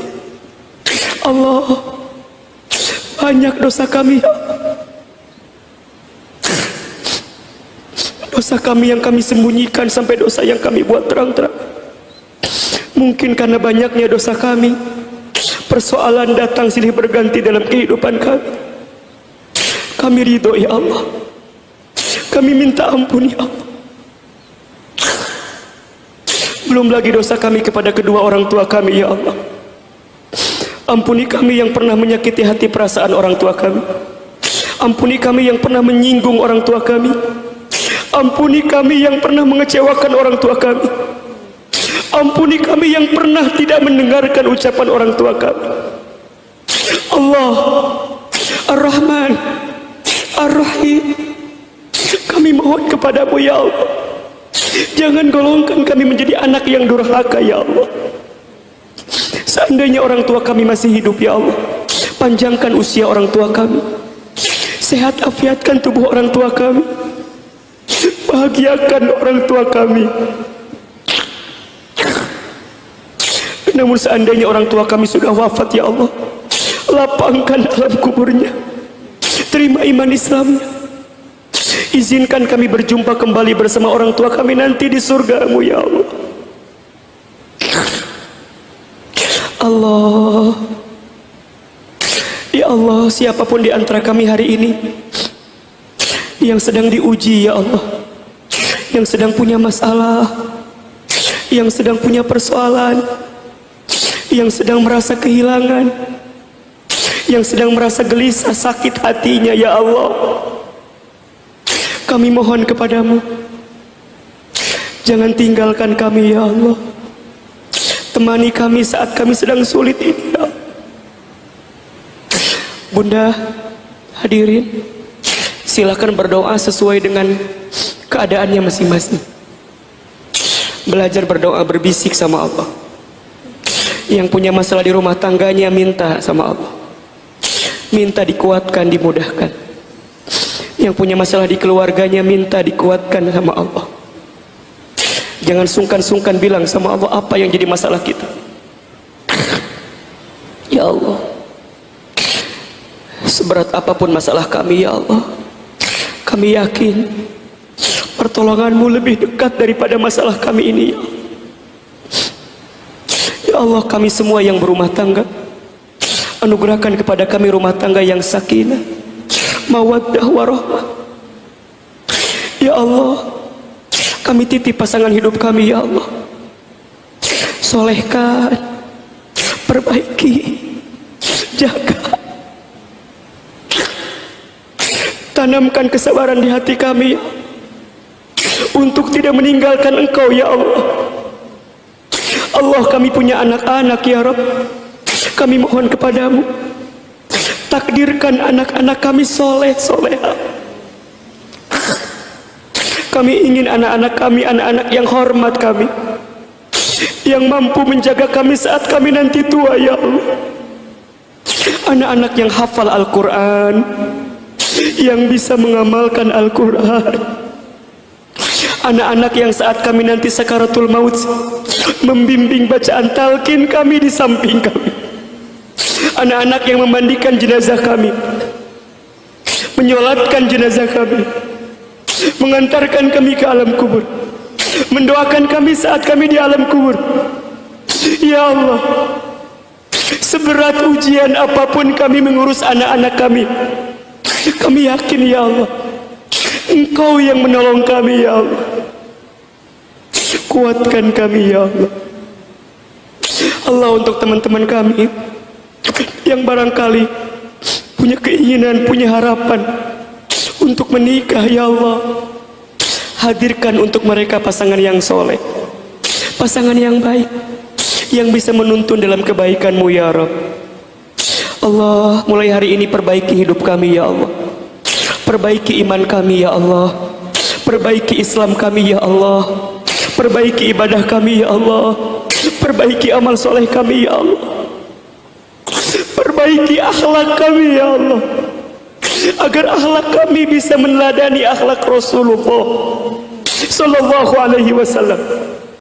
Allah, banyak dosa kami ya Allah. Dosa kami yang kami sembunyikan sampai dosa yang kami buat terang-terang. Mungkin karena banyaknya dosa kami, persoalan datang silih berganti dalam kehidupan kami. Kami ridho ya Allah. Kami minta ampun ya Allah. Belum lagi dosa kami kepada kedua orang tua kami ya Allah. Ampuni kami yang pernah menyakiti hati perasaan orang tua kami. Ampuni kami yang pernah menyinggung orang tua kami. Ampuni kami yang pernah mengecewakan orang tua kami. Ampuni kami yang pernah tidak mendengarkan ucapan orang tua kami. Allah Ar-Rahman Ar-Rahim, Kami mohon kepadamu ya Allah, jangan golongkan kami menjadi anak yang durhaka ya Allah. Seandainya orang tua kami masih hidup ya Allah, panjangkan usia orang tua kami, sehat afiatkan tubuh orang tua kami, bahagiakan orang tua kami. Namun seandainya orang tua kami sudah wafat ya Allah, lapangkan alam kuburnya, terima iman Islamnya, izinkan kami berjumpa kembali bersama orang tua kami nanti di surga-Mu ya Allah. Allah, ya Allah, siapapun di antara kami hari ini yang sedang diuji ya Allah, yang sedang punya masalah, yang sedang punya persoalan, yang sedang merasa kehilangan, yang sedang merasa gelisah sakit hatinya ya Allah, kami mohon kepadamu, jangan tinggalkan kami ya Allah, temani kami saat kami sedang sulit ini ya. Bunda, hadirin, silakan berdoa sesuai dengan keadaannya masing-masing. Belajar berdoa berbisik sama Allah. Yang punya masalah di rumah tangganya minta sama Allah, minta dikuatkan, dimudahkan. Yang punya masalah di keluarganya minta dikuatkan sama Allah. Jangan sungkan-sungkan bilang sama Allah apa yang jadi masalah kita. Ya Allah, seberat apapun masalah kami ya Allah, kami yakin pertolongan-Mu lebih dekat daripada masalah kami ini ya Allah. Ya Allah, kami semua yang berumah tangga, anugerahkan kepada kami rumah tangga yang sakinah, mawaddah warahmah. Ya Allah, kami titip pasangan hidup kami ya Allah, solehkan, perbaiki, jaga, tanamkan kesabaran di hati kami ya, untuk tidak meninggalkan Engkau ya Allah. Allah, kami punya anak-anak ya Rabb, kami mohon kepadamu, takdirkan anak-anak kami soleh soleha. Kami ingin anak-anak kami anak-anak yang hormat kami, yang mampu menjaga kami saat kami nanti tua ya Allah. Anak-anak yang hafal Al-Quran, yang bisa mengamalkan Al-Quran. Anak-anak yang saat kami nanti sakaratul maut membimbing bacaan talqin kami di samping kami. Anak-anak yang memandikan jenazah kami, menyolatkan jenazah kami, mengantarkan kami ke alam kubur, mendoakan kami saat kami di alam kubur. Ya Allah, seberat ujian apapun kami mengurus anak-anak kami, kami yakin ya Allah, Engkau yang menolong kami ya Allah. Kuatkan kami ya Allah. Allah, untuk teman-teman kami yang barangkali punya keinginan, punya harapan untuk menikah ya Allah, hadirkan untuk mereka pasangan yang soleh, pasangan yang baik, yang bisa menuntun dalam kebaikan-Mu ya Rabb. Allah, mulai hari ini perbaiki hidup kami ya Allah, perbaiki iman kami ya Allah, perbaiki Islam kami ya Allah, perbaiki ibadah kami ya Allah, perbaiki amal soleh kami ya Allah, perbaiki akhlak kami ya Allah, agar akhlak kami bisa meneladani akhlak Rasulullah Sallallahu Alaihi Wasallam.